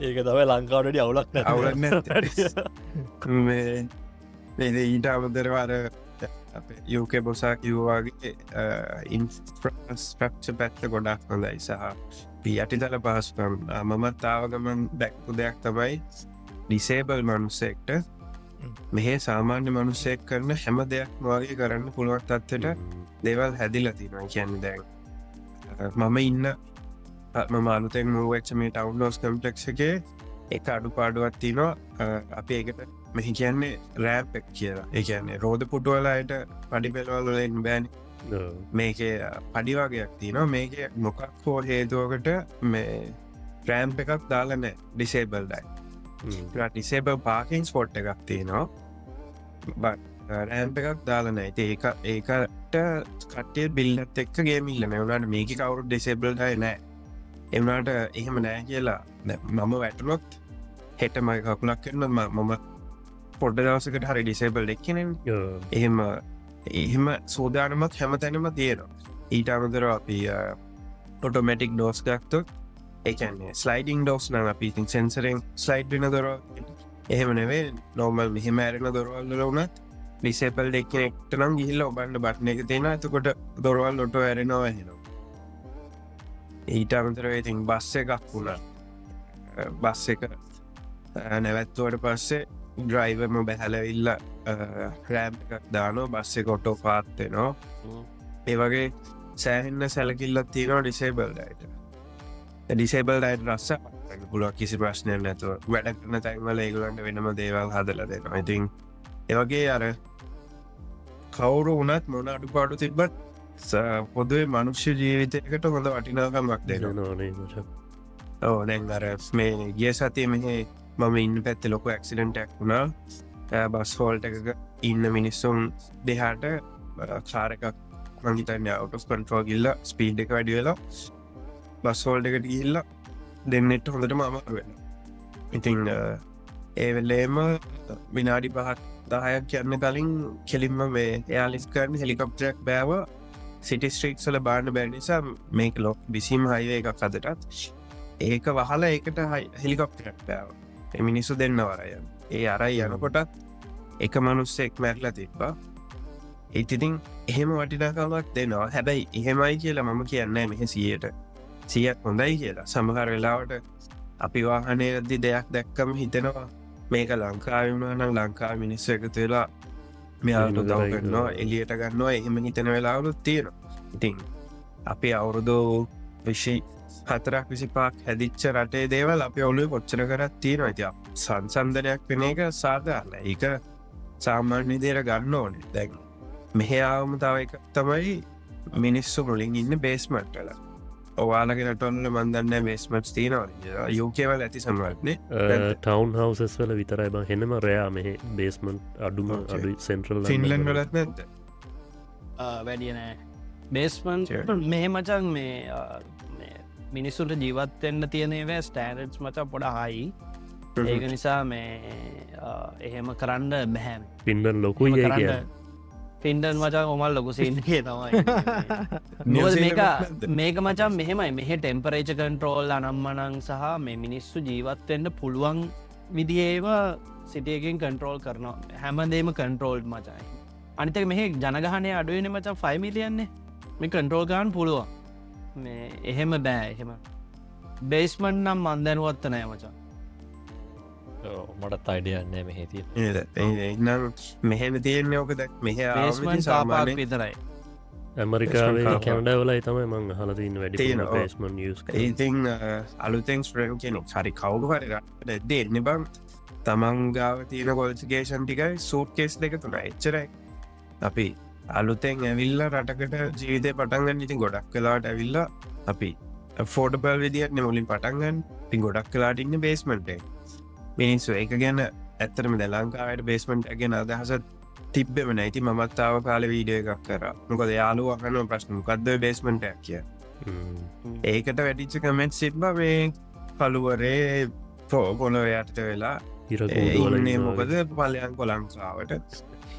ඒක තමයි ලංකාවටට අවුලක් අවුලන්න ඊට අමතරවාර යුක බොසා කිව්වාගේ ඉන්ස්ට්‍රක්ෂ පැත්ත ගොඩක් හොඳයි සහ පියටිතල පහස්කම් මමත් තාවගමන් දැක්පු දෙයක් තමයි ඩිසේබල් මනුස්සෙක්ට මෙහේ සාමාන්‍ය මනුස්සෙක් කරන හැම දෙයක් වගේ කරන්න පුළුවන් තත්වට දෙවල් හැදිල තිනවා කියන්න දැන් මම ඉන්න මානුතෙන් මුවච්ච මේ ටවන්ලෝස් කම්පලෙක්් එකේ එක අඩු පාඩුවත් තිනවා අපි ඒකට මෙහි කියන්නේ රෑප් එක් කියලා ඒ කියන්නේ රෝධ පුටුවලායට පඩි පෙල්වල්ලෙන් බෑන් මේක පඩිවාගයක් තිනවා මේක මොකක් හෝ හේතුවකට මේ රෑම්ප එකක් දාලනෑ ඩිසේබල්ඩයි ඩිසේබල් පාකින් ස්පොට් එකක් තියනවා රෑම්ප එකක් දාලන ඇති ඒකට කටේ බිල්ලත් එක්ක ගේමිල්ලන වුණට මේක කවුරු ඩිසේබල්ඩයි නෑ එවනාට එහෙම නෑ කියලා මම වැටනොත් හෙට මයි කකුලක් කරන මම පොඩ්ඩ දවසකට හරි ඩිසේබල් එක්කන එහෙම සෝදානමත් හැම තැනම තියෙනවා ඊට අමතර අපි ඔටෝමටික් ඩෝස් ගක්තොත් ඒකන්නේ ස්ලයිඩිං ඩෝස් නං අපිතින් සෙන්සරෙන් ස්ලයිඩ් වෙන දොර එහෙම නෙවේ නෝමල් මෙහෙම ඇරෙන දොරවල්ල වනත් ඩිසේපල් දෙක්නෙක්ට නම් ගිහිල්ල ඔබන්න බට්න එක තියෙන එතකොට දොරවල් ලොට ඇරෙනවා හෙනවා ඊට අමතර ඉතින් බස්ස එකක් වුණා බස් එක නැවැත්තුවට පස්සේ ඩ්‍රයිවර්ම බැහැලවිල්ල රෑම් එකක් දානෝ බස්ස කොටෝ පාත්තෙනවා ඒ වගේ සෑහෙන්න සැලකිල්ලත් තියෙනවා ඩිසේබල්ඩයිට ඩිසේබල් අයිට රස්ස පුළුව කිසි ප්‍රශ්නය නැතුව වැඩ කරන තැන්වල ඒගලන්ට වෙනම දේවල් හදල දෙනවා ඉතින් ඒවගේ අර කවුරු වනත් මොන අඩු පාඩු තිබ්බත් පොදුවේ මනුෂ්‍ය ජීවිතයකට හොඳ වටිනාකමක් දෙනවා ඕ දැන් අර මේ ගිය සතිය මෙහේ මම ඉන්න පැත්ත ලොක ඇක්සිඩන්ටක් වුණා බස් හෝල්ට එක ඉන්න මිනිස්සුම් දෙහාට කාරකක් මංගිතන්න අවටස් කන්ට්‍රෝ ගිල්ල ස්පීඩ් එක වැඩි වෙලා බස් හෝල්ඩ එකට ගිල්ල දෙන්නෙට හොඳට මමර වෙන ඉතිං ඒවෙල්ලේම විනාඩි පහත් දහයක් කියන්න කලින් කෙලින්ම මේ එයාලිස්කරන හෙලිකොප්ටරක් බෑව සිටි ස්ට්‍රීක්සල බාන්න බැරි නිසා මේක ලොක් විසිම් හයිව එකක් අදටත් ඒක වහල ඒකට හෙලිකොප්ටරක් බෑව මිනිස්සු දෙන්න වරය ඒ අරයි යනකොටත් එක මනුස්සෙක් මැරලා තිබ්බා ඒතිතින් එහෙම වටිනාකමක් දෙනවා හැබැයි එහෙමයි කියලා මම කියන්න මෙහ සියයට සියක් හොඳයි කියලා සමහර වෙලාවට අපි වාහනයදදි දෙයක් දැක්කම හිතෙනවා මේක ලංකාවුණනම් ලංකා මිනිස්ස එකතු වෙලා මෙයාලු දව කරනවා එලියට ගන්නවා එහෙම හිතන වෙලාවලුත් තියෙනවා ඉතින් අපි අවුරුදු විශි 4-25 හැදිච්ච රටේ දේවල් අපි ඔලුව කොච්චර කරත් තියෙනවා ඇති සංසන්ධනයක් වෙන එක සාධාරණ ඒක සාමාන්‍ය දේර ගන්න ඕනේ දැන් මෙහයාවම තව එක තමයි මිනිස්සු මුලින් ඉන්න බේස්මට්ටල ඔවාලගෙනටොන්න මන්දන්න බේස්මට් තියනවා යෝකේවල් ඇති සමවත්නේ ටවන් හවසස් වල විතරයි බ හෙනම රයා මෙහ බේස්මන්ට් අඩුම අඩු සෙන්ට්‍රල් ෆින්ලන් වලත් නැත වැඩියනෑ බේස්මන් මෙහ මචන් මේ මිනිස්සුට ජීවත්වෙන්න තියනේවෑ ස්ටෑනඩ්ස් මචා පොඩ හයි ඒක නිසා මේ එහෙම කරන්න බැහැම පින්ඩන් ලොකුයි ෆින්ඩන් මචා ඔමල් ලොකු සින්ගේ තමයි මේක මචා මෙහෙමයි මෙහ ටෙම්පරේච කන්ට්‍රෝල් අනම්මනං සහ මේ මිනිස්සු ජීවත්වෙන්න පුළුවන් විදිඒව සිටියකින් කන්ට්‍රෝල් කරනවා හැමදේම කන්ට්‍රෝල් මචයි අනිතක මෙහ ජනගහනය අඩුවන මචා 5 මිලියන්නේ මේ කන්ට්‍රෝල් ගාන් පුළුවන් මේ එහෙම බෑ එහෙම බේස්මන් නම් මන්දැනුවත්ත නෑ මචා මටත් අයිඩියන්නේ මෙහිතිය එනම් මෙහෙම තියෙන්නේ ඕකද මෙහ බේස්මන් සාපාක් විතරයි ඇමරිකාවේ Basement කැනඩවලයි තමයි මං හලතින්න වැඩි තියෙනවා. පේස්මන් යස් ඉතින් අලුතෙන් ස්ට්‍රම් කෙනෙ හරි කවුඩු හරි දෙන්න බං තමන් ගාව තියෙන කොල්සිකේෂන් ටිකයි සූට් කෙස් දෙක තුන එච්චරයි අපි අලුතෙන් ඇවිල්ල රටකට ජීවිතය පටන්ගන්න ඉතින් ගොඩක් කලාට ඇවිල්ල අපි ෆෝඩබල් විදිට මුලින් පටන්ගන්න ති ගොඩක් කලාට ඉන්න බේස්මටේ මිනිස්සු එක ගැන ඇත්තරම ද ලංකාවට බේස්මට් ගැන අදහසත් තිබ්බෙම නැති මත්තාව කාල වීඩිය එකක් කර මොකද යාලු අහන ප්‍රශ්න මොකක්ද බේස්මට කිය ඒකට වැඩිච්ච කමෙන්ට් සිබ්බ මේ කළුවරේ පොලො යටට වෙලා ඉන්නේ මොකද පලයන් කොලංකාවට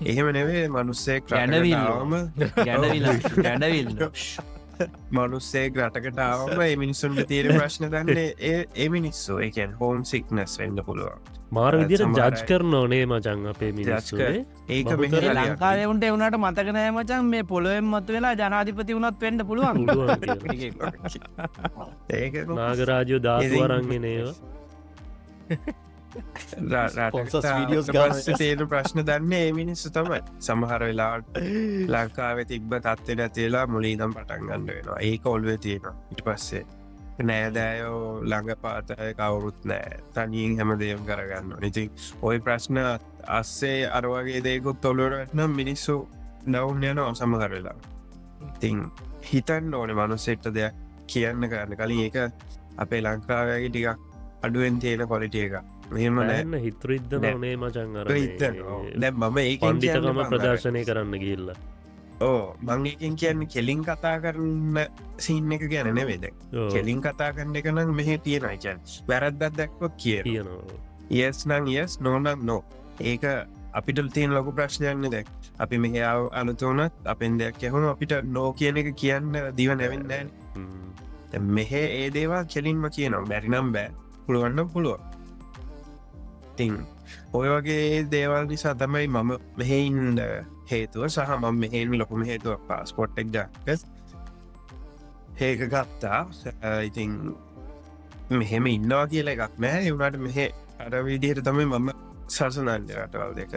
එහෙම නෙවේ මනුස්සෙක් රටකටාවම ගැඩවිල් මනුස්සෙක් රටකටාවම ඒ මිනිස්සුන්ට තීර ප්‍රශ්න දන්නේ ඒ මිනිස්සු එකන් හෝම් සික්නස් වෙන්න පුළුවන් මාර විදිර සමහර ජජ් කරන ඕනේ මචන් අපේ මිනිස්සුේ ඒක බහුතර මෙහෙ ලංකාවුන්ට එවුණට මතකනෑ මචන් මේ පොළොවෙන් මත් වෙලා ජනාධිපති වුණත් වෙන්ඩ පුළුවන් ඒක නාගරාජෝ ධාතුවරන්ගෙන ඒවා Sponsors videos ගන්න. තේරු ප්‍රශ්න දන්න ඒ මිනිස්සු තමයි සමහර වෙලාට ලංකාව තිබ්බ තත්වෙන ඇතිලා මුලීදම් පටන් ගන්න වෙනවා ඒක ඔල්වේ තියෙනවා ඉට පස්සේ නෑදෑයෝ ළඟ පාතය කවුරුත් නෑ තනියෙන් හැමදේම් කරගන්න ඉතින් ඔය ප්‍රශ්න අස්සේ අරවගේ දේකුත් තොලුවරටනම් මිනිස්සු නවුන් යන සමහර වෙලා ඉතින් හිතන්න ඕන මනුස්සෙක්ට දෙයක් කියන්න කරන්න කලින් ඒක අපේ ලංකාවගේ ටිකක් අඩුවෙන් තියෙන කොලිටිය එක මෙහෙම නෑ න්න හිතරිද්ද නේ මචන් අර දැන් මම ඒක පණ්ඩිතකම ප්‍රදර්ශනය කරන්න ගිල්ල ඕ මංගේකින් කියන්න කෙලින් කතා කරන්න සින්න එක ගැන නෙවේද කෙලින් කතා කරන්න එක නම් මෙහ තියෙනයි කියන් වැරද්දත් දැක්කොත් කිය කියනවා යස් නං යස් නෝනම් නෝ ඒක අපිට තියෙන ලොකු ප්‍රශ්නයන්න දැක් අපි මෙහාව අලුතුවනත් අපෙන් දෙයක් යහුණු අපිට නෝ කියන එක කියන්න දිව නැවෙන්නෑ මෙහ ඒ දේවා කෙලින්ම කියනවා බැරිනම් බෑ පුළුවන්න පුළුව තිං ඔය වගේ දේවල් නිසා තමයි මම මෙහෙයින්ද හේතුව සහ මම මෙහෙන් ලොකුම හේතුව පාස්පොට්ටක් දක්කස් ඒක ගත්තා ඉතින් මෙහෙම ඉන්නවා කියල එකක් නෑ එවුණට මෙහ අර විදිහයට තමයි මම සසනන්ද රටවල් දෙක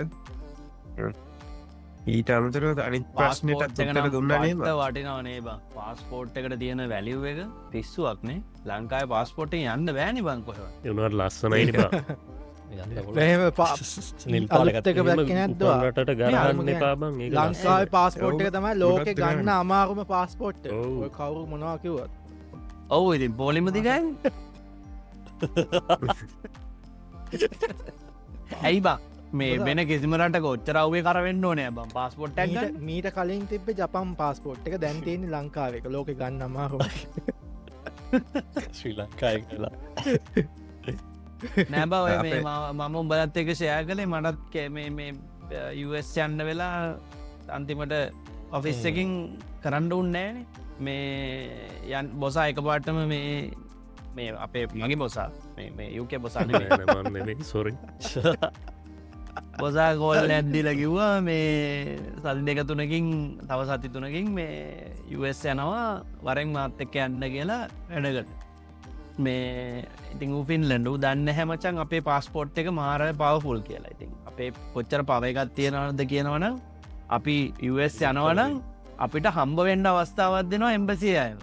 ඊට අමතර අනි ප්‍රශ්නයට තුත්තර දුන්නනේ වටිනවනේ බ පාස්පෝට් එකට තියෙන වැලිව් එක පිස්සුවක්නේ ලංකායි පාස්පෝට්ටෙන් යන්න බෑනි බංකොහ එවනට ලස්සනයි බා මෙහෙම නිල් අලුත් එක බැක්ක නැද්දවා රටට ගරහන්න පාබන් ඒ ලංකාව පාස්පෝට් එක තමයි ලෝක ගන්න අමාරුම පාස්පෝට් ඔව්. කවරු මොනවා කිවත් ඔවු ඉතින් පෝලිමතිකන් ඇයි බා මේ වෙන කිසිමරට කොච්චරවේ කරවෙන්න ඕනෑ බම් පාස්පොට්ටක් මීට කලින් තිබ ජපම් පාස්පෝට් එක දැන්තේන ලංකාවක ලෝක ගන්න අමාරුම ශ්‍රී ලංකාය කලා නෑබ ඔය මම උඹලත් එක ෂය කළේ මටත් මේ යස් යන්න වෙලා අන්තිමට ඔෆිස් එකින් කරන්න උන්නෑන මේ යන් බොසා එක පාටම මේ අපේ මගේ බොසා මේ යුක බොසාන මන්න සොරි බොසා ගෝල් ඇද්දිල කිව්වා මේ සල් දෙක තුනකින් තව සති තුනකින් මේ යස් යනවා වරෙන් මාත් එක්ක යන්න කියලා වැඩකට මේ ඉතින් ෆින්ලන්ඩු දන්න හැමචන් අපේ පාස්පෝට් එක මාර පවෆුල් කියලා ඉතින් අපේ කොච්චර පවයගත් තියෙනවද කියනවන අපි යස් යනවනම් අපිට හම්බ වෙන්ඩ අවස්ථාවත් දෙනවා එම්බසිය අය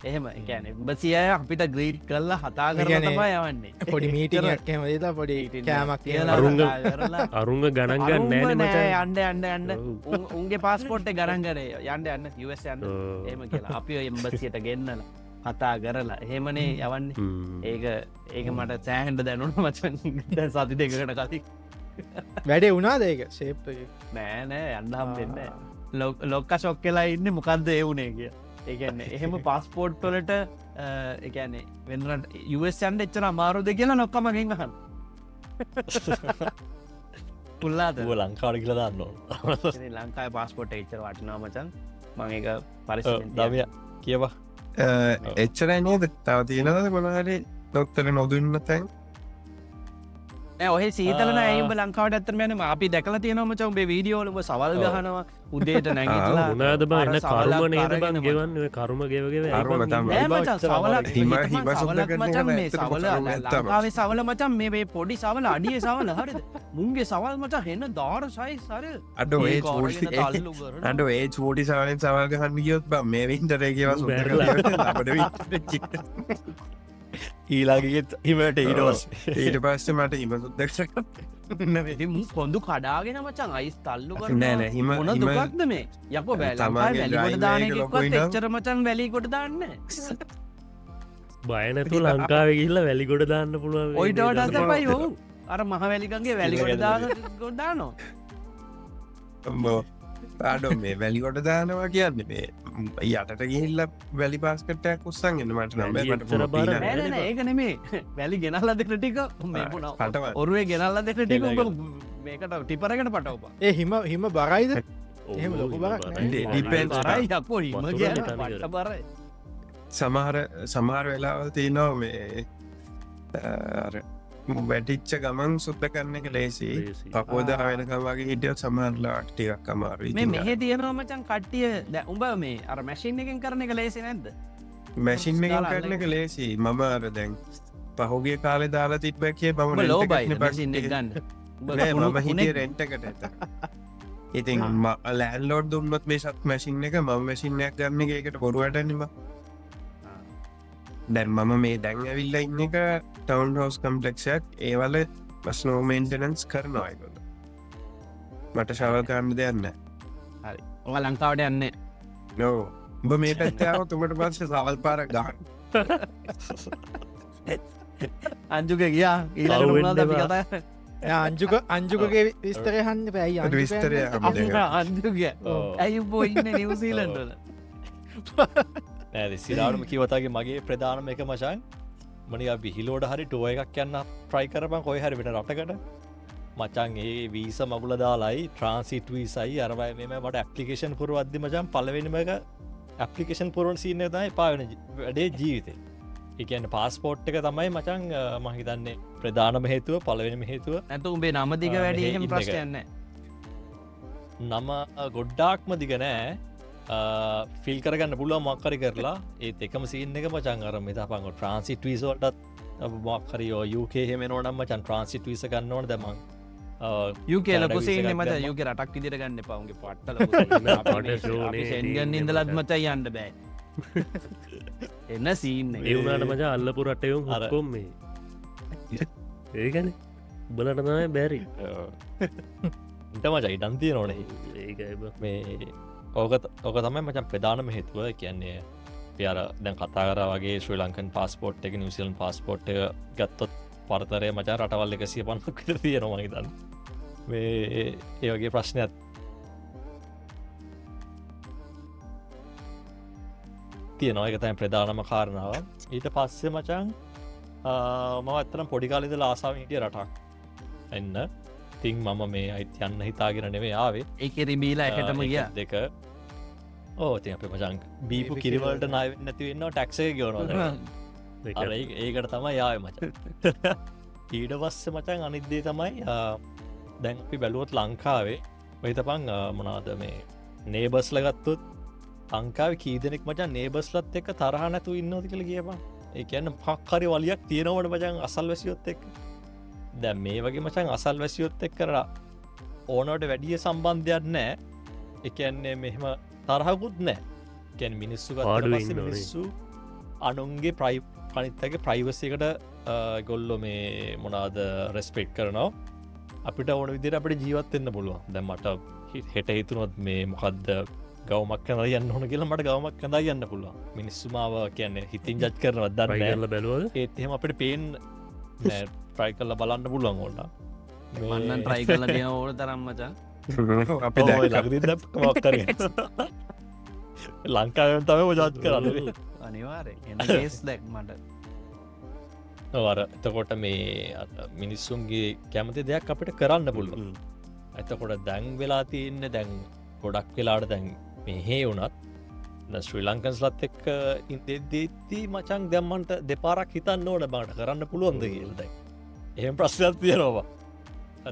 එහෙම ගැන එම්බසිය අපිට ග්‍රීට් කරලා හතා කරන තමයි යවන්නේ පොඩි මීටියක් ද පොඩි කෑමක් කියලා අරුංග ගණන්ගන්න නෑ අන්ඩ අන්ඩ අන්ඩ උන්ගේ පාස්පෝට්ට ගරන් කරේ යන්ඩ යන්න යස් යන්න ඒම කියලා අපි එම්බසියට ගෙන්න්නලා කතා කරලා එහෙමනේ යවන්න ඒක මට සෑහන්ට දැනුන මචන් සති දෙකට කති වැඩේ වුණාද ඒක ශේප් නෑනෑ යන්නම් වෙන්න ලොක්ක ශොක් කියලා ඉන්න මොකක්ද ඒවුනේ කිය ඒන්නේ එහෙම පස්පෝට් වලට එකන්නේ වෙන්නට යස් යන්ට එච්චන අමාරුද කියලා නොක්කමගින් හන් පුල්ලාද ුව ලංකාවට කියල දන්න ඕන ලංකායි පාස්පොට් එච්චර වටිනා මචන් මං එක පරිස දමිය කියවා එච්චරයි නේද තව තියෙනද කොනහරි දොක්තර නොදුන්න තැන් ඔහ සීතලන ඇයුම ලංකාවට ඇතරම යන අපි දැකල තියෙනම චවබේ වීඩියෝලම සවල් ගහනවා උදේට නැගිලා උනාද බ එන්න කරුම නේද බන් ගෙවන්න ඔය කරුම ගෙවගේ කරුම තමයි. ලංකාවේ සවල මචන් මේ පොඩි සවල අඩිය සවල හරිද මුන්ගේ සවල් මච හෙන්න දාර සයි සර අඩ ඒ අඩ ඒ චූටි සවලෙන් සවල්ග හන්ම ගියොත් බ මේ වින්ටරේකව ඊලාගේත් හිමට ඊටවස් ඊට පස්ස මට ඉම සුද්දක්ෂක කොඳු කඩාගෙන මචන් අයිස් තල්ලු නෑ හිම මොන දුකක්ද මේ යකෝ තමන්ගේ වැලිකොට දානකත් driving එක එච්චර මචන් වැලිකොට දාන්න බයනතු ලංකාව ගිල්ල වැලිගොඩ දාන්න පුළුවන් ඔයිටවට අතපයි හෝ අර මහ වැලිකන්ගේ වැලිකොට දාන ගොඩානෝ ආඩෝ මේ වැලිකොට දානවා කියන්න මේ යටට ගිහිල්ල වැලි පාස්කටයක් උත්සන් එන්න මට නම් ඒක නෙමේ වැලි ගෙනල්ල දෙක ටික පටව ඔරුවේ ගෙනල්ල දෙක ටික මේකට ටිපරගෙන පටවප ඒ හිම බරයිද එහෙම ලොකු බරක් නෑ. බරයි යක්කෝ හිම කියන පට්ට බරයි සමහර වෙලාවල් තියනවා මේ වැටිච්ච ගමන් සුද්ද කරන්න එක ලේසි පපෝදා වෙනකම් වගේ හිටියොත් සමහරලාට ටිකක් අමාරුයි. මේ මෙහෙ තියෙනවා මචං කට්ටිය දැන් උඹ මේ අර මැෂින් එකෙන් කරන එක ලේසි නැද්ද? මැෂින් එකෙන් කරන එක ලේසි. මම අර දැන් පහුගිය කාලේ දාලා තිබ්බා කියේ මම උඹ ලෝබයි මැෂින් එක ගන්න. නෑ මම හිටියේ රෙන්ට් එකට ඇත. ඉතින් ලෑන්ඩ්ලෝඩ් දුන්නොත් මේ සත් මැෂින් එක මම මැෂින් එකක් ගන්න එක ඒකට බොරුවට නෙමෙයි. දැන් මම මේ දැන් ඇවිල්ල ඉන්න එක ටවන්් හෝස් කම්පලෙක්ෂයක් ඒවල පස්නෝ මේන්ටනන්ස් කරනවා අයකොද මට ශවල් කරන්න දෙයන්න හරි ඔ ලංකාවට යන්නේ නෝ උඹ මේ පැත්තාව තුමට පස්ස සවල් පාර ගන්න අංජුක ගියා ඊළඟට කතා අංජුකගේ විස්තරය හන්න පැයි විස්තරය අංජුක ඇයි බොඉන්න නිවසීලන්ටල නෑ සිරාටම කිවතාගේ මගේ ප්‍රධානම එක මචන් මනික බිහිලෝඩ හරි ටුව එකක් යන්න ප්‍රයි කරපන් කොයි හරි වෙන රටකට මචන් ඒ වීස මගුල දාලායි ට්‍රන්සිට වීසයි අරවයි මෙම මට ඇපලිකේෂන් පුරුව අධි මචන් පලවෙනිම එක ඇපලිකේෂන් පුරුවන් සිීන්න තයි පාවෙන වැඩේ ජීවිතේ එකන්න පාස්පෝට් එක තමයි මචන් මහිතන්නේ ප්‍රධානම හේතුව පලවෙනම හේතුව ඇතු උඹේ නමදික වැඩියම ප්‍රශ්යන්න නම ගොඩ්ඩාක්ම දිගනෑ ෆිල් කරගන්න පුළුව මක්කරි කරලා ඒත් එකම සින්න එක මචන් අරම තපන් ට්‍රන්සිට වීසෝටත් මක්කරයෝ යුකේ නොනම් මචන් ට්‍රන්සිට වීස ගන්න ඕන දමන් යුකේල කුසේන්න මත යුක රටක් ඉදිර ගන්න පවුගේ පට්ටල ගන්න ඉඳලත් මත යන්න බෑ එන්න සීන්න ඒවුණට මච අල්ලපු රටයුම් හරකොම් මේ ඒගැන උබලටනය බැරි ඉට මචයි ඩන්තිය නොනේ ඒ මේ ඕක තමයි මචන් ප්‍රධානම හේතුව කියන්නේ පියර දැන් කතා කර වගේ ශ්‍රී ලංකන් පාස්පෝට් එක නිවසිලන් පාස්පෝට් එක ගත්තොත් පරතරය මචා රටවල් එක සිය පන්නක් විතර තියෙනවා හිතන්න මේ ඒ වගේ ප්‍රශ්නයක් තියෙනවා එක තැන් ප්‍රධානම කාරණාව ඊට පස්සේ මචන් මම ඇත්තනම් පොඩිකාලිද ආසාාව හිටිය රටක් එන්න තිං මම මේ අයිත් යන්න හිතාගෙන නෙවේ ආවේ ඒක රිබීලා එකටම ගිය දෙක ඕ ති අප මචං බීපු කිරිවලට නය නැතිවෙන්න ටැක්සේ ගවනොද ඒකට තමයි යාය මච ඊට පස්ස මචන් අනිද්දේ තමයි දැන් අපි බැලුවොත් ලංකාවේ වෙතපං මොනාද මේ නේබස්ල ගත්තුත් ලංකාව කීදනෙක් මචන් නේබස්ලත් එක්ක තරහ නැතු ඉන්නෝති කළ කියපා ඒ කියන්න පක්හරි වලියක් තියෙනවට මචන් අසල් වැසියොත් එක් දැ මේ වගේ මචන් අසල් වැසියොත් එක් කර ඕනට වැඩිය සම්බන්ධයක් නෑ එකන්නේ මෙහෙම තරහකුත් නෑ කැන් මිනිස්සු මිනිස්සු අනුන්ගේ ප්‍රයි පනිත්තගේ ප්‍රයිවසයකට ගොල්ලො මේ මොනාද රෙස්පෙක්් කරනවා අපිට ඕන විදිර අපට ජීවත්වෙන්න පුළුවන් දැ මට හෙට හිතුනොත් මේ මොකක්ද ගවමක් කන යන්න හොන කියලා මට ගවමක් කඳ යන්න පුළුවන් මිනිස්සුමාව කියන්නේ හිතින් ජත් කරනවත් දන්න කරල බැලුව ඒත්හෙම අපට පේෙන් ට්‍රයි කල්ල බලන්න පුළුවන් ඕන්න මන්නන් ට්‍රයි කල න ඕන තරම්මචා අපි කර ලංකාවෙන් තම ජාත් කරන්න අනිවාරය එස් දැක් මට වර එතකොට මේ මිනිස්සුන්ගේ කැමති දෙයක් අපිට කරන්න පුළුවන් ඇතකොට දැන් වෙලා තියන්න දැන් ගොඩක් වෙලාට දැන් මෙහේ වනත් ශ්‍රී ලංකන්ස්ලත් එක්ක ඉදෙද්දී මචන් දැම්මන්ට දෙපාරක් හිතන්න ඕන බට කරන්න පුළුවන්ද කියල දැන් එහෙම ප්‍රශ්නයක් තියෙනවා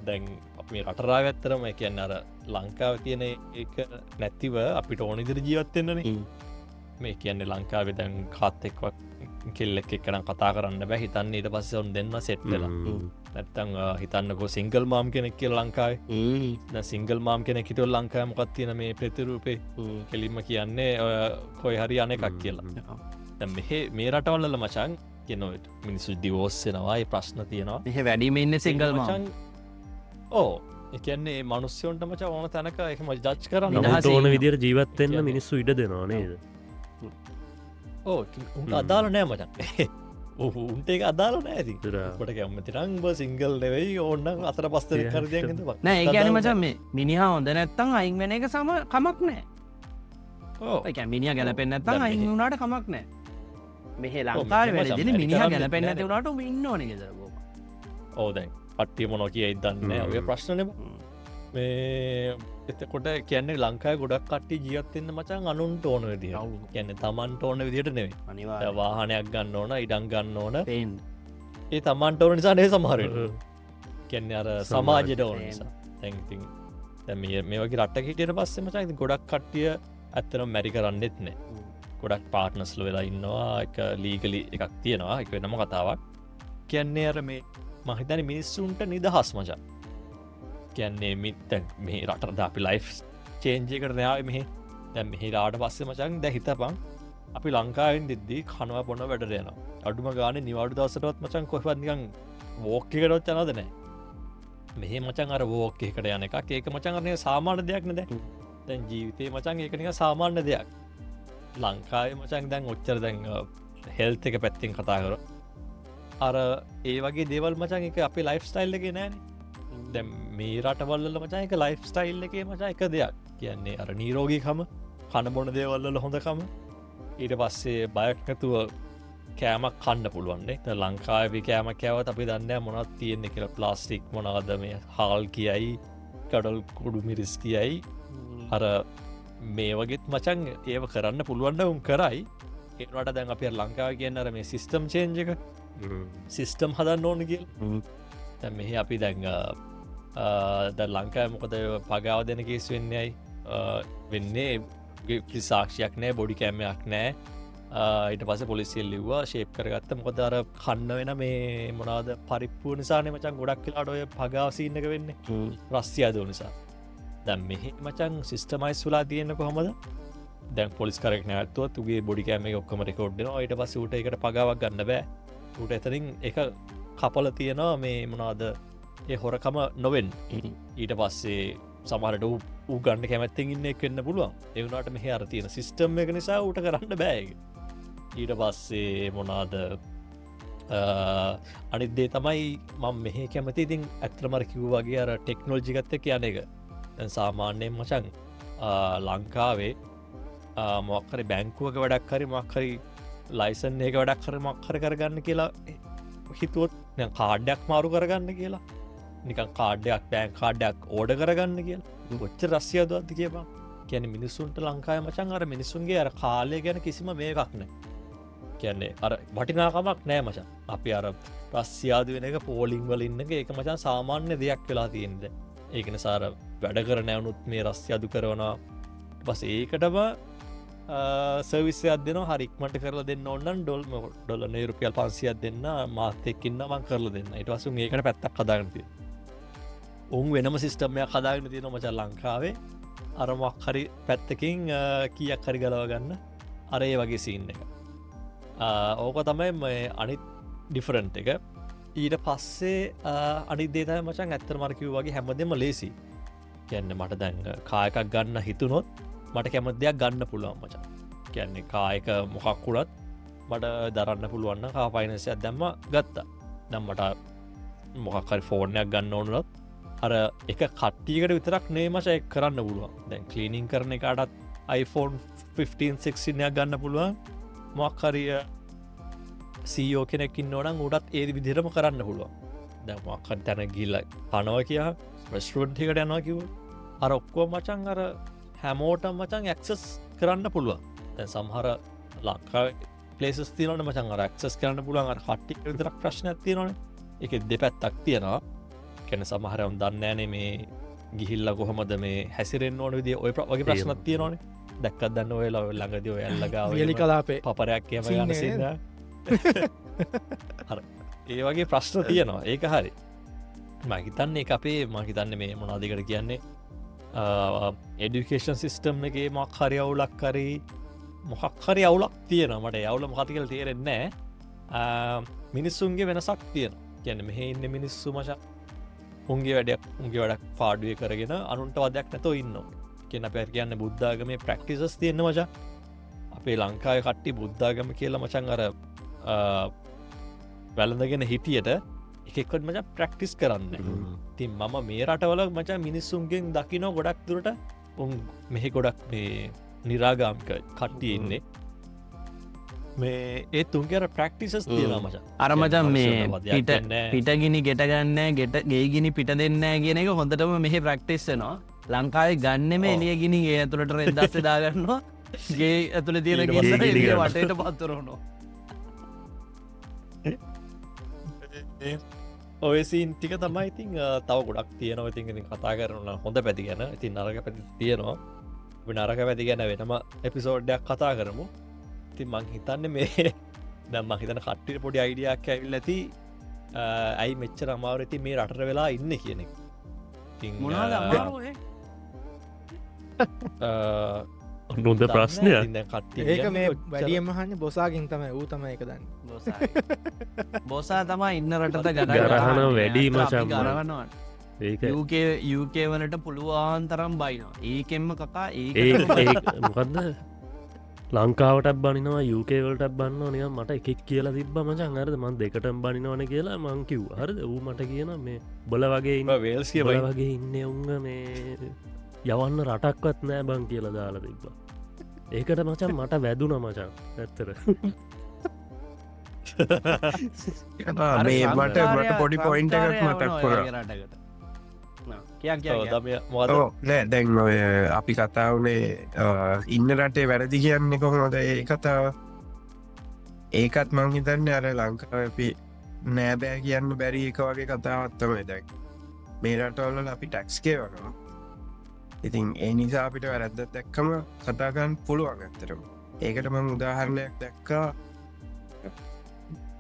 දැන් අපි රටරා ඇත්තරම කියන්න අර ලංකාව තියෙන එක නැතිව අපිට ඕනිදිර ජීවත්වෙන්නන මේ කියන්නේ ලංකාව දැන් කාත් එක්වක් කෙල්ලෙක් එක්කන කතා කරන්න බෑ හිතන්න ඊට පස්ස ඔන් දෙන්න සෙට්වෙලා නැත්තං හිතන්නකෝ සිංගල් මාම් කෙනෙක් කිය ලංකායි සිංගල් මාම් කෙනෙ හිටුල් ලංකාය මොකත් තියෙන මේ ප්‍රතිරූපේ කෙලින්ම කියන්නේ කොයි හරි අන එකක් කියලා මෙහෙ මේ රටවල්ල මචන් කියනොට මිනිසු දිවෝස්සෙනවායි ප්‍රශ්න තියෙනවා මෙහ වැඩීම ඉන්න සිංගල් මචන් ඕ එකන්නේ මනුස්්‍යයෝන්ට මච ඕන තැනක එකම ජච් කරන්න නමුත් ඕන විදිර ජීවත්වෙන්න මිනිස්සු ඉඩ දෙනවා නේද ඕ උන්ට අදාල නෑ මචන් උන්ට එක අදාල නෑති ට කැමති රංබ සිංගල් නෙවෙයි ඕන්න අතර පස්තර කරදයගද නෑ ඒ ගැන මචන් මේ මිනිහා හොඳ නැත්තං අයින් වෙන එක සම කමක් නෑ ඕ මිනිිය ගැලපෙන් නැත්තං අයින් වුණට කමක් නෑ මෙහ ලංකාර වැඩදින මිනිහ ගැලපෙන් නැති වුණට ඉන්න ඕන ගෙදරබෝ ඕදැන් පට්ටිය මොනො කියයි දන්න ඔය ප්‍රශ්නන මේ එතකොට කියන්නේ ලංකාය ගොඩක් කට්ටි ජීවත්තෙන්න්න මචන් අනුන්ට ඕන විදි කියන්න තමන්ට ඕන විදිට නෙවේ අනිවා වාහනයක් ගන්න ඕන ඉඩන් ගන්න ඕන පේන් ඒ තමන්ට ඕන නිසා නේ සමහර කියන්නේ අර සමාජයට ඕන නිසා තැන්ති මේ වගේ රට්ට හිටියට පස්සේ මචන් ගොඩක් කට්ටිය ඇත්තන මැරි කරන්නෙත් නෑ ගොඩක් පාට්නස්ල වෙලා ඉන්නවා එක ලීගලි එකක් තියෙනවා එක වෙනම කතාවක් කියන්නේ අර මේ මහිතන මිනිස්සුන්ට නිදහස් මචන් කියන්නේ මිත් මේ රට අපි ලයි් චේන්ජය කර නයාව මෙහ දැ මෙහි රාට පස්සේ මචන් දැ හිතපං අපි ලංකාවෙන් දෙද්දී කනවා පොන වැඩරයන අඩුම ගාන නිවාඩු දවසටත් මචන් කොහපත්නිකන් වෝක්කකරොත් යනද නෑ මෙහ මචන් අර වෝක එකට යන එක ඒක මචන්රනය සාමාන්‍ය දෙයක් නද දැන් ජීවිතය මචන් ඒකනික සාමාන්‍ය දෙයක් ලංකාය මචන් දැන් ඔච්චර දැන් හෙල්ත එක පැත්තිෙන් කතා කර අර ඒ වගේ දේවල් මචන් එක අපි ලයිෆ් ස්ටයිල් එක නෑන දැ මේ රටවල්ල මචා එක ලයිෆ් ස්ටයිල් එක මචා එක දෙයක් කියන්නේ අර නීරෝගීකම කණබොන දේවල්ල හොඳකම ඊට පස්සේ බයක් නැතුව කෑමක් කණ්ඩ පුළුවන්න්නේ ත ලංකාවි කෑම කෑවත් අපි දන්න මොනත් තියෙන්නේ කියල ප්ලාස්ටික් මොනාද මේ හාල් කියයි කඩල් කුඩු මිරිස් කියයි අර මේ වගේත් මචන් ඒව කරන්න පුළුවන්ඩ උන් කරයි ඒට දැන් අප ලංකාව කියන්න අර මේ සිිස්ටම් චේන්ජ එක සිිස්ටම් හදන්න ඕන කියල් මෙහි අපි දැන් ද ලංකාය මොකද පගාව දෙන කේස් වෙන්නේයි වෙන්නේ සාක්ෂයක් නෑ බොඩි කෑමයක් නෑ ඊට පස පොලිසිල් ලිව්වා ශේප් කරගත්ත මොකදර කන්න වෙන මේ මොනාද පරිප්පු නිසාන මචන් ගොඩක් කියලාට ඔය පගාවසිීන්නක වෙන්න රස්්‍යයාදෝ නිසා දැම් මෙහි මචන් සිිස්ටමයිස් වෙලා තියෙන කොහොමද දැන් පොලිස් කරක් නෑත්තුව තුගේ බොඩි කෑම ඔක්කම රෙකෝඩ්න ඊට පස ට එකට පගාවක් ගන්න බෑ ට එතරින් එක කපල තියෙනවා මේ මොනාද ඒ හොරකම නොවෙන් ඊට පස්සේ සමහරට ඌ ගන්න කැමැත්තෙන් ඉන්න එක්වෙන්න පුළුවන් එවුණට මෙහ අර තියෙන සිිස්ටම් එක නිසා ඌට කරන්න බෑග ඊට පස්සේ මොනාද අනිදේ තමයි මං මෙහ කැමති ඉතින් ඇත්‍රමර කිව් වගේ අර ටෙක්නෝල්ජිගත්ත කියන එක සාමාන්‍යයෙන් මචන් ලංකාවේ මොක්කරි බැංකුවක වැඩක් හරි මක්හරි ලයිසන් ඒක වැඩක් හර මක්හර කරගන්න කියලා හිතුවොත් කාඩ්ඩයක් මාරු කරගන්න කියලා නිකන් කාඩ්ඩයක් බෑන් කාඩ්ඩයක් ඕඩ කරගන්න කියලා ගොච්ච රස්්‍යයදත්ති කියපා කියන මිනිස්සුන්ට ලංකාය මචන් අර මිනිස්සුන්ගේ අර කාලය ගැන කිසිම මේකක්න කියන්නේ අර වටිනාකමක් නෑ මචන් අපි අර ප්‍රස්්‍යාද වෙන එක පෝලිංවල ඉන්න එක මචන් සාමාන්‍ය දෙයක් වෙලා තියෙන්ද ඒකන සාර වැඩ කර නෑවනුත් මේ රස්්‍යයදු කරවනා පස ඒකටම සවිස්යක් දෙන හරික්මට කරල දෙන්න ඔන්නන් ඩොල්ල නේරුපියල් 500ක් දෙන්න මාතෙක්කින්න මං කරල දෙන්න ඉට වසු ඒකට පැත්තක් කදාගනති උන් වෙනම සිිස්ටම්මයක් කදාගෙන තියෙන මචල් ලංකාවේ අරමක් හරි පැත්තකින් කියක් හරි ගලව ගන්න අරඒ වගේ සීන්න එක ඕක තමයි අනිත් ඩිෆරන්ට් එක ඊට පස්සේ අනිදේතය මචන් ඇත්තර මරකිව් වගේ හැමදෙම ලේසි කියන්න මට දැන් කායකක් ගන්න හිතුනොත් මට කැමදයක් ගන්න පුළුවන් මචන් කියන්නේ කායක මොකක්කුලත් මට දරන්න පුළුවන්න කාපයිනසයක් දැම්ම ගත්තා නම්මට මොකක්හරි ෆෝර්නයක් ගන්න ඕනුලත් අර එක කට්ටියකට විතරක් නේමශය කරන්න පුළුවන් දැන් කලීනිින් කරන එකටත් iPhone 15-16යක් ගන්න පුළුවන් මොක්හරිය සීෝ කෙනෙකින් නොනම් උඩත් ඒදි විදිරම කරන්න පුළුවන් දැමක් තැන ගිල්ල කනව කිය ප්‍රස්ටරන්ටිකට යනවා කිව අර ඔක්කෝ මචන් අර හැමෝටම් මචන් ඇක්සස් කරන්න පුළුවන් තැ සම්හර ලක්කා පලේස් තියනට මචන් රක්සස් කරන්න පුළුවන් අර කට්ටි විතරක් ප්‍රශ්න තියනන එක දෙපැත්තක් තියෙනවා කැන සමහරම් දන්නෑනේ මේ ගිහිල්ල කොහොමද මේ හැසිරෙන් ඕන විදි ඔය වගේ ප්‍රශ්නත් තියෙනවාන දැක්කත් දන්න ඔය ලව ළඟද ඔය ඇල්ලගාව වියලි කලාපේ පපරයක් කියම ගන්න සිද ඒ වගේ ප්‍රශ්න තියෙනවා ඒක හරි මහිතන්නේ අපේ මහිතන්න මේ මොනාදිකට කියන්නේ එඩිකේෂන් සිිස්ටම් එක මක් හරි අවුලක් කරී මොහක් හරි අවුලක් තියෙන මට යවුල මොකතිකල තේරෙන්නේ මිනිස්සුන්ගේ වෙනසක් තියෙන ගැන මෙහ ඉන්න මිනිස්සු මච උන්ගේ වැඩක් උන්ගේ වැඩක් පාඩුවය කරගෙන අනුන්ට වදයක් නැතෝ ඉන්න කියන පැර කියන්න බුද්ධාගමේ ප්‍රක්ටිසස් තියෙන මචා අපේ ලංකාය කට්ටි බුද්ධාගම කියලා මචන් අර වැළඳගෙන හිටියට එකෙක්කොට මච ප්‍රක්ටිස් කරන්න තින් මම මේ රටවල මචා මිනිස්සුන්ගෙන් දකිනෝ ගොඩක් දුරට උන් මෙහි ගොඩක් මේ නිරාගාමික කට්ටිය ඉන්නේ මේ ඒ තුන්ගේර ප්‍රක්ටිසස් තියෙන මචා අරමචන් මේ පිටගිනි ගෙටගන්න ගෙට ගේගිනි පිට දෙන්න කියන එක හොඳටම මෙහ ප්‍රක්ටිස්සනවා ලංකායි ගන්නම එලිය ගිනි ගේ ඇතුළට රෙදස්ස දාගන්නවා ගේ ඇතුළ තියෙන ගේ වටට පත්තරනවා ඔයසින් ටික තමයි ඉතින් තව ගොඩක් තියෙනව ඉතින් කතා කරන හොඳ පැති ගැන ඉතින් නරක පැති තියෙනවා නරක පැති ගැන වෙනම එපිසෝඩ්ඩයක් කතා කරමු ඉතින් මං හිතන්න මේ දම්ම හිතන කට්ටිට පොඩි අයිඩියක් ඇවිල් ඇති ඇයි මෙච්චර අමාව ඇති මේ රටර වෙලා ඉන්න කියන නොද ප්‍රශ්නය ඒක මේ වැඩියම හන්න බොසාගෙන් තමයි ඌ තමයි එක දන්න බොසා තමා ඉන්න රටත ගරහන වැඩීම ගරවනවා යුකේ වලට පුළුවන් තරම් බයිනවා ඒකෙන්ම කකා මොකක්ද ලංකාවට බනිනවා යුකේවලට බන්න නිය මට එකෙක් කියලා තිබ මචන් අරද මන් දෙකට බනිනවන කියලා මංකිව් හරද වූ මට කියන මේ බොල වගේ ඉන්න වේල්ස් බල වගේ ඉන්න උන්ග මේ යවන්න රටක්වත් නෑ බං කියලා දාලා තිබ්බා ඒකට මචන් මට වැදුන මචන් ඇත්තර මේ මට පොඩි පොයින්ට එකක් මතක් කොර නෑ දැන් ඔය අපි කතාවනේ ඉන්න රටේ වැරදි කියන්නේ කොහොමද ඒ කතාව ඒකත් මං හිතන්න අර ලංකාව අපි නෑබෑ කියන්න බැරි එක වගේ කතාවත්තමයි දැන් මේ රටවල්ල අපි ටැක්ස්කේ වනවා ඉතින් ඒ නිසා අපිට වැරැද්දත් දැක්කම කතාගන්න පුළුවන් ඇත්තරම ඒකට මං උදාහරණයක් දැක්කා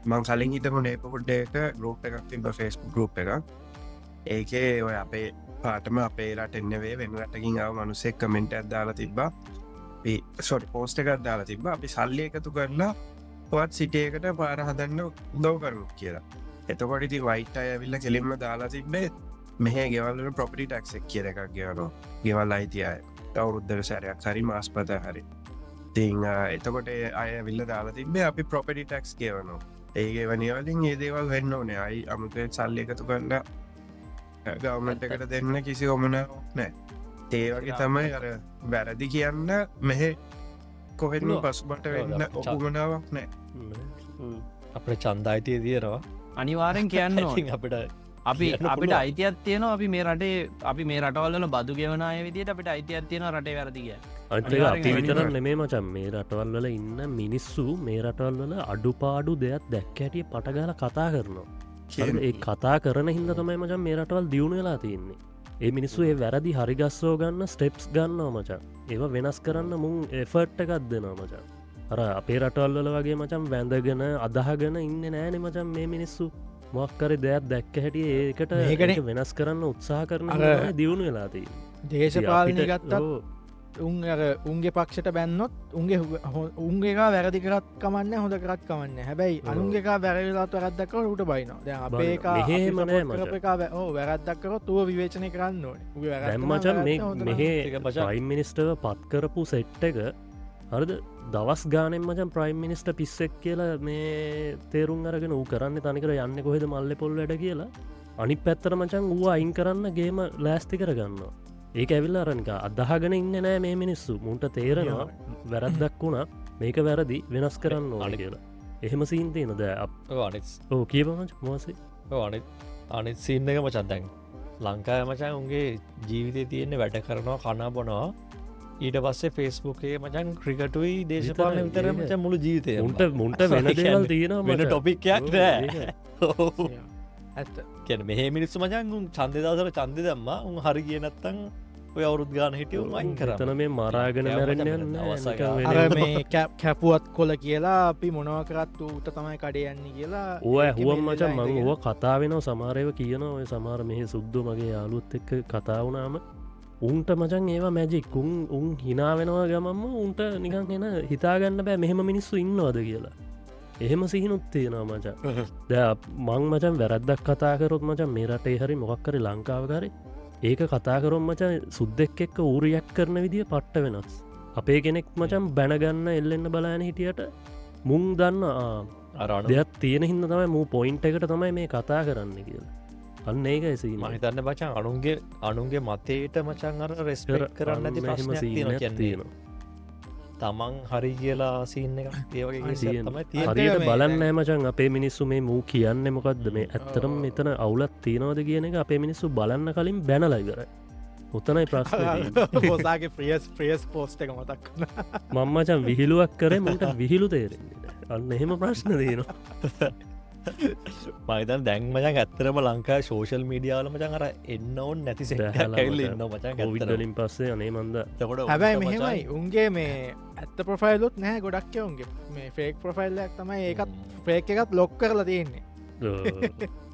මං කලින් හිතම නේපහුඩ්ඩ එක ගරුප් එකක් තිබ ෆෙස්බුක් ගරුප් එකක් ඒකේ ඔය අපේ පාටම අපේ රට එන්නවේ වෙන රටකින් ආව මනුස්සෙක් කමෙන්ට අදදාලා තිබ්බා සොට පෝස්ට එකත් දාලා තිබ අපි සල්ලි එකතු කරලා පොත් සිටියකට පාර හදන්න උදව කරු කියලා එතකොටති වයිට අයවිල්ල කෙලින්ම දාලා තිබේ මෙහ ගෙවල්ලට ප්‍රොපටි ටක්සෙක් කිය එකක් ගෙවනවා ගෙවල් අයිතිය කවුරුද්ධක සැරයක් හරි මාස්පත හරි තිං එතකොට අය විල්ල දාලා තිබේ අපි ප්‍රොපටි ටක්ස් කියවනවා ඒගේ වනිවලින් ඒ දේවල් වෙන්න ඕනේ අයි අමුතේ සල්ලි එකතු කරලා ගවමට එකට දෙන්න කිසි ඔමනාවක් නෑ ඒවගේ තමයි අර වැරදි කියන්න මෙහෙ කොහෙන්න පසුබට වෙන්න ඔකුමනාවක් නෑ අපට චන්දායිතිය තියෙනවා අනිවාරෙන් කියන්න අපිට අපිට අයිතියත් තියෙන අපි මේ රටේ අපි මේ රටවල්ල බදු ගෙවනාය විදිට අපිට අයිතියත් තියෙන රටේ වැරදිග අපි විතර නෙමේ මචන් මේ රටවල්වල ඉන්න මිනිස්සු මේ රටවල්වල අඩුපාඩු දෙයක් දැක් හැටිය පටගල කතා කරනවා ඒ කතා කරන හිද තමයි මචන් මේ රටවල් දියුණු වෙලා තියන්නේ ඒ මිනිස්සු ඒ වැරදි හරිගස්සෝ ගන්න ස්ටෙප්ස් ගන්නවා මචන් ඒව වෙනස් කරන්න මුන් එෆර්ට් එකක් දෙනවා මචන් අර අපේ රටවල්වල වගේ මචන් වැඳගෙන අදහගෙන ඉන්න නෑනෙ මචන් මේ මිනිස්සු මොක්කර දෙයක් දැක්ක හැටිය ඒකට ඒකට වෙනස් කරන්න උත්සාහ කරන දියුණු වෙලාතිී දේශපාලනය ගත්තත් උන්ගේ පක්ෂට බැන්නොත් උන්ගේ වැරදි කරත් කමන්න හොඳ කරත් කමන්න හැබැයි අනුන්ගේ වැරලාත් වැරදක්ක රුට බයින අපේ වැරදක්කර තුව විවේචනය කරන්න දැම්මචන් මෙහ පයිම් මිනිස්ටව පත් කරපු සෙට්ට එක හරිද දවස් ගානෙන් මචන් ප්‍රයිම් මිනිස්ට පිස්සෙක් කියලා මේ තේරුම් අරගෙන වූ කරන්න තනිකර යන්න කොහෙද මල්ල පොල් වැඩ කියලා අනි පැත්තර මචන් වූ අයින් කරන්න ගේම ලෑස්ති කරගන්නවා ඒක ඇවිල්ල අරනික අදහගෙන ඉන්න නෑ මේ මිනිස්සු මුන්ට තේරෙනවා වැරද්දක් වුණා මේක වැරදි වෙනස් කරන්න ඕන කියලා එහෙම සීන්තයන ද ඕ කියපමච මෝසේ අනිත් සින්න එක මචන් දැන් ලංකාය මචන් උන්ගේ ජීවිතය තියෙන්නේ වැඩ කරනවා කනා බොනවා ඊට පස්සේ ෆෙස්බුකේ මචන් ක්‍රිකටුයි දේශපාලන විතර ඒක. මචන් මුළු ජීවිතය මුන්ට වෙන දේවල් තියෙනවා වෙන මචං. ටොපික්යක් නෑ ඇත්ත කියන මෙහ මිනිස්සු මචන් උන් චන්දදසර චන්ද දම්ම උන් හරි කියනත්තං ඔය අවුරුද් ගාන හිටිය අයින් කර එතන මේ මරාගෙන මැරෙන්න අර මේ කැපුවත් කොල කියලා අපි මොනවකරත් ඌට තමයි කඩයන්නේ කියලා ඕ ඒකෙ ඇහුවම් මෙල්ලලා මචන් මං ඉඳගෙන. ඕ කතා වෙන සමාරයව කියන ඔය සමාර මෙහ සුද්දු මගේ යාලුත් එක්ක කතා වුණාම උන්ට මචන් ඒවා මැජික් උන් හිනා වෙනවා ගමම්ම උන්ට නිකන් එන හිතාගන්න බෑ මෙහෙම මිනිස්සු ඉන්නවාද කියලා එහෙම සිහිනුත් තියෙනවා මචන් ද මං මචන් වැරද්දක් කතාකරොත් මචන් මේ රටේ හරි මොක්කරි ලංකාවකරි ඒක කතාකරොම් මචන් සුද්දෙක් එක්ක ඌරියක් කරන විදිිය පට්ට වෙනස් අපේ කෙනෙක් මචන් බැනගන්න එල්ලෙන්න බලාන හිටියට මුං දන්න අරන දෙයක් තියෙන හින්න තමයි මූ පොයින්ට එකට තමයි මේ කතා කරන්න කියලා අන්න ඒක එසීම මහිතන්න බචන් අනුන්ගේ මතේට මචන් අර රෙස්පෙක් කරන්න ඇති ප්‍රශ්නයක් තියෙනවා කියන්නේ තියෙනවා තමන් හරි කියලා සින්න එක ඒවගේ තියෙන. තමයි තිය හරියට මේ බලන්න මචන් අපේ මිනිස්සු මේ මූ කියන්න මොකක්ද මේ ඇත්තරම් මෙතන අවුලත් තියෙනවද කියන එක අපේ මිනිස්සු බලන්න කලින් බැනලයිවර උතනයි ප්‍රශ්න හෝසාගේ ප්‍රියස් පෝස්ට එක මතක් මංමචන් විහිලුවක් කරේ මුට විහිලු තේරෙන්නේ අන්න එහෙම ප්‍රශ්න දයනවා මයිතන් දැන්මචන් ඇත්තරම ලංකා ශෝෂල් මීඩියාවල මචන් අර එන්න ඔවන් නැති බැහැලා කැල්ල මචං. ඉන්න මචන් ඔවිඩලින් පස්සේ අනේ මන්ද හැබැයි මෙහෙමයි උන්ගේ මේ ඇත්ත ප්‍රොෆයිලුත් නැහැ ගොඩක් උන්ගේ මේ ෆේක් ප්‍රොෆයිල්ලක් තමයි ඒකත් ෆේක් එකත් ලොක් කරලා තියෙන්නේ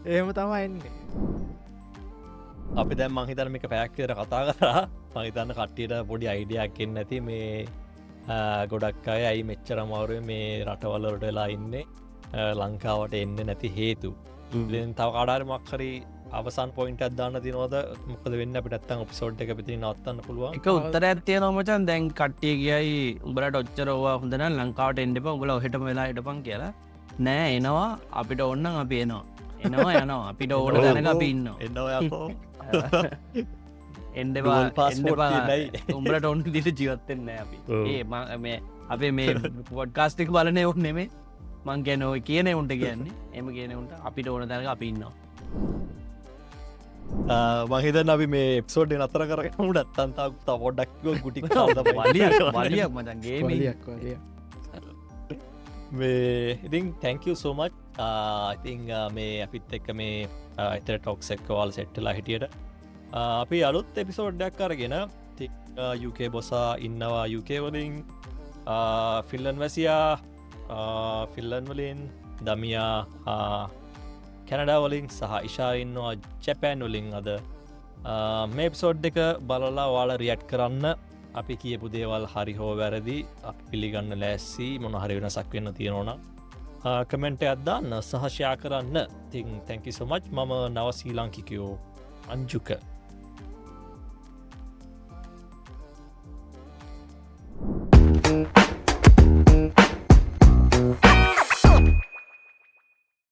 එහෙම තමයි එන්නේ අපි දැන් මහිතන මේක පැයක්කර කතා කරා මහිතන්න කට්ටියට පොඩි අයිඩියක් එන්න ඇති මේ ගොඩක් අය ඇයි මෙච්චර මවරුව මේ රටවල්ලට වෙලා ඉන්නේ ලංකාවට එන්න නැති හේතු තව කඩාර මක්හරි අවසන් පොයින්ට අදදාන්න තිනවද මොකද වෙන්න පිටත්තන් ඔපිසෝඩ් එක පිති නවත්තන්න පුළුවන් එක උත්තර ඇත්තිය නොමචන් දැන් කට්ටිය කියයි උඹලට ඔච්චරවා හොඳන ලංකාවට එන්ඩප උගල ඔහෙට වෙලා හිටපන් කියලා නෑ එනවා අපිට ඔන්න අපි එනවා එනවා යනවා අපිට ඕන දැනක අපි ඉන්න එන්න ඔයකෝ එන්ඩවා Dual passport තියෙනයි. උඹලට ඔන්න දිට ජීවත්තෙන්න අපි ඔව්. ඒ අපේ මේ පොඩ්කාස්ටික් බලනය ඔන්න නෙමේ මං ගැන ඔය කියන උන්ට කියන්නේ එම කියන උන්ට අපිට ඕන දැනක අපි ඉන්නවා මහිතන් අපි මේ එක්සෝඩ් නතර කරන ඩත්තන්තා පොඩ්ඩක් ගුටි වලියක් මචන්ගේ වලියක් වලිය මේ ඉතින් තැංකව සෝමච් ඉතිං මේ අපිත් එක්ක මේ එතර ටොක්ස් එක්කවල් සෙට්ටලා හිටියට අපි අලුත් එපිසෝඩ්ඩක් කරගෙන UK බොසා ඉන්නවා UK වලින් ෆිල්ලන් වැසියා ෆිල්ලන් වලින් දමියා කැනඩා වලින් සහ ඉශාඉන්නවා ජැපෑන් වලින් අද මේ පිසෝඩ් එක බලලා වාල රියට් කරන්න අපි කියපු දේවල් හරි හෝ වැරදි අපි පිළිගන්න ලැස්සි මොන හරි වෙනසක් වෙන්න තියෙනවන කමෙන්ට අදදාන්න සහශයා කරන්න තිං තැංකි සොමච් මම නව සී ලංකිකයෝ අංජුක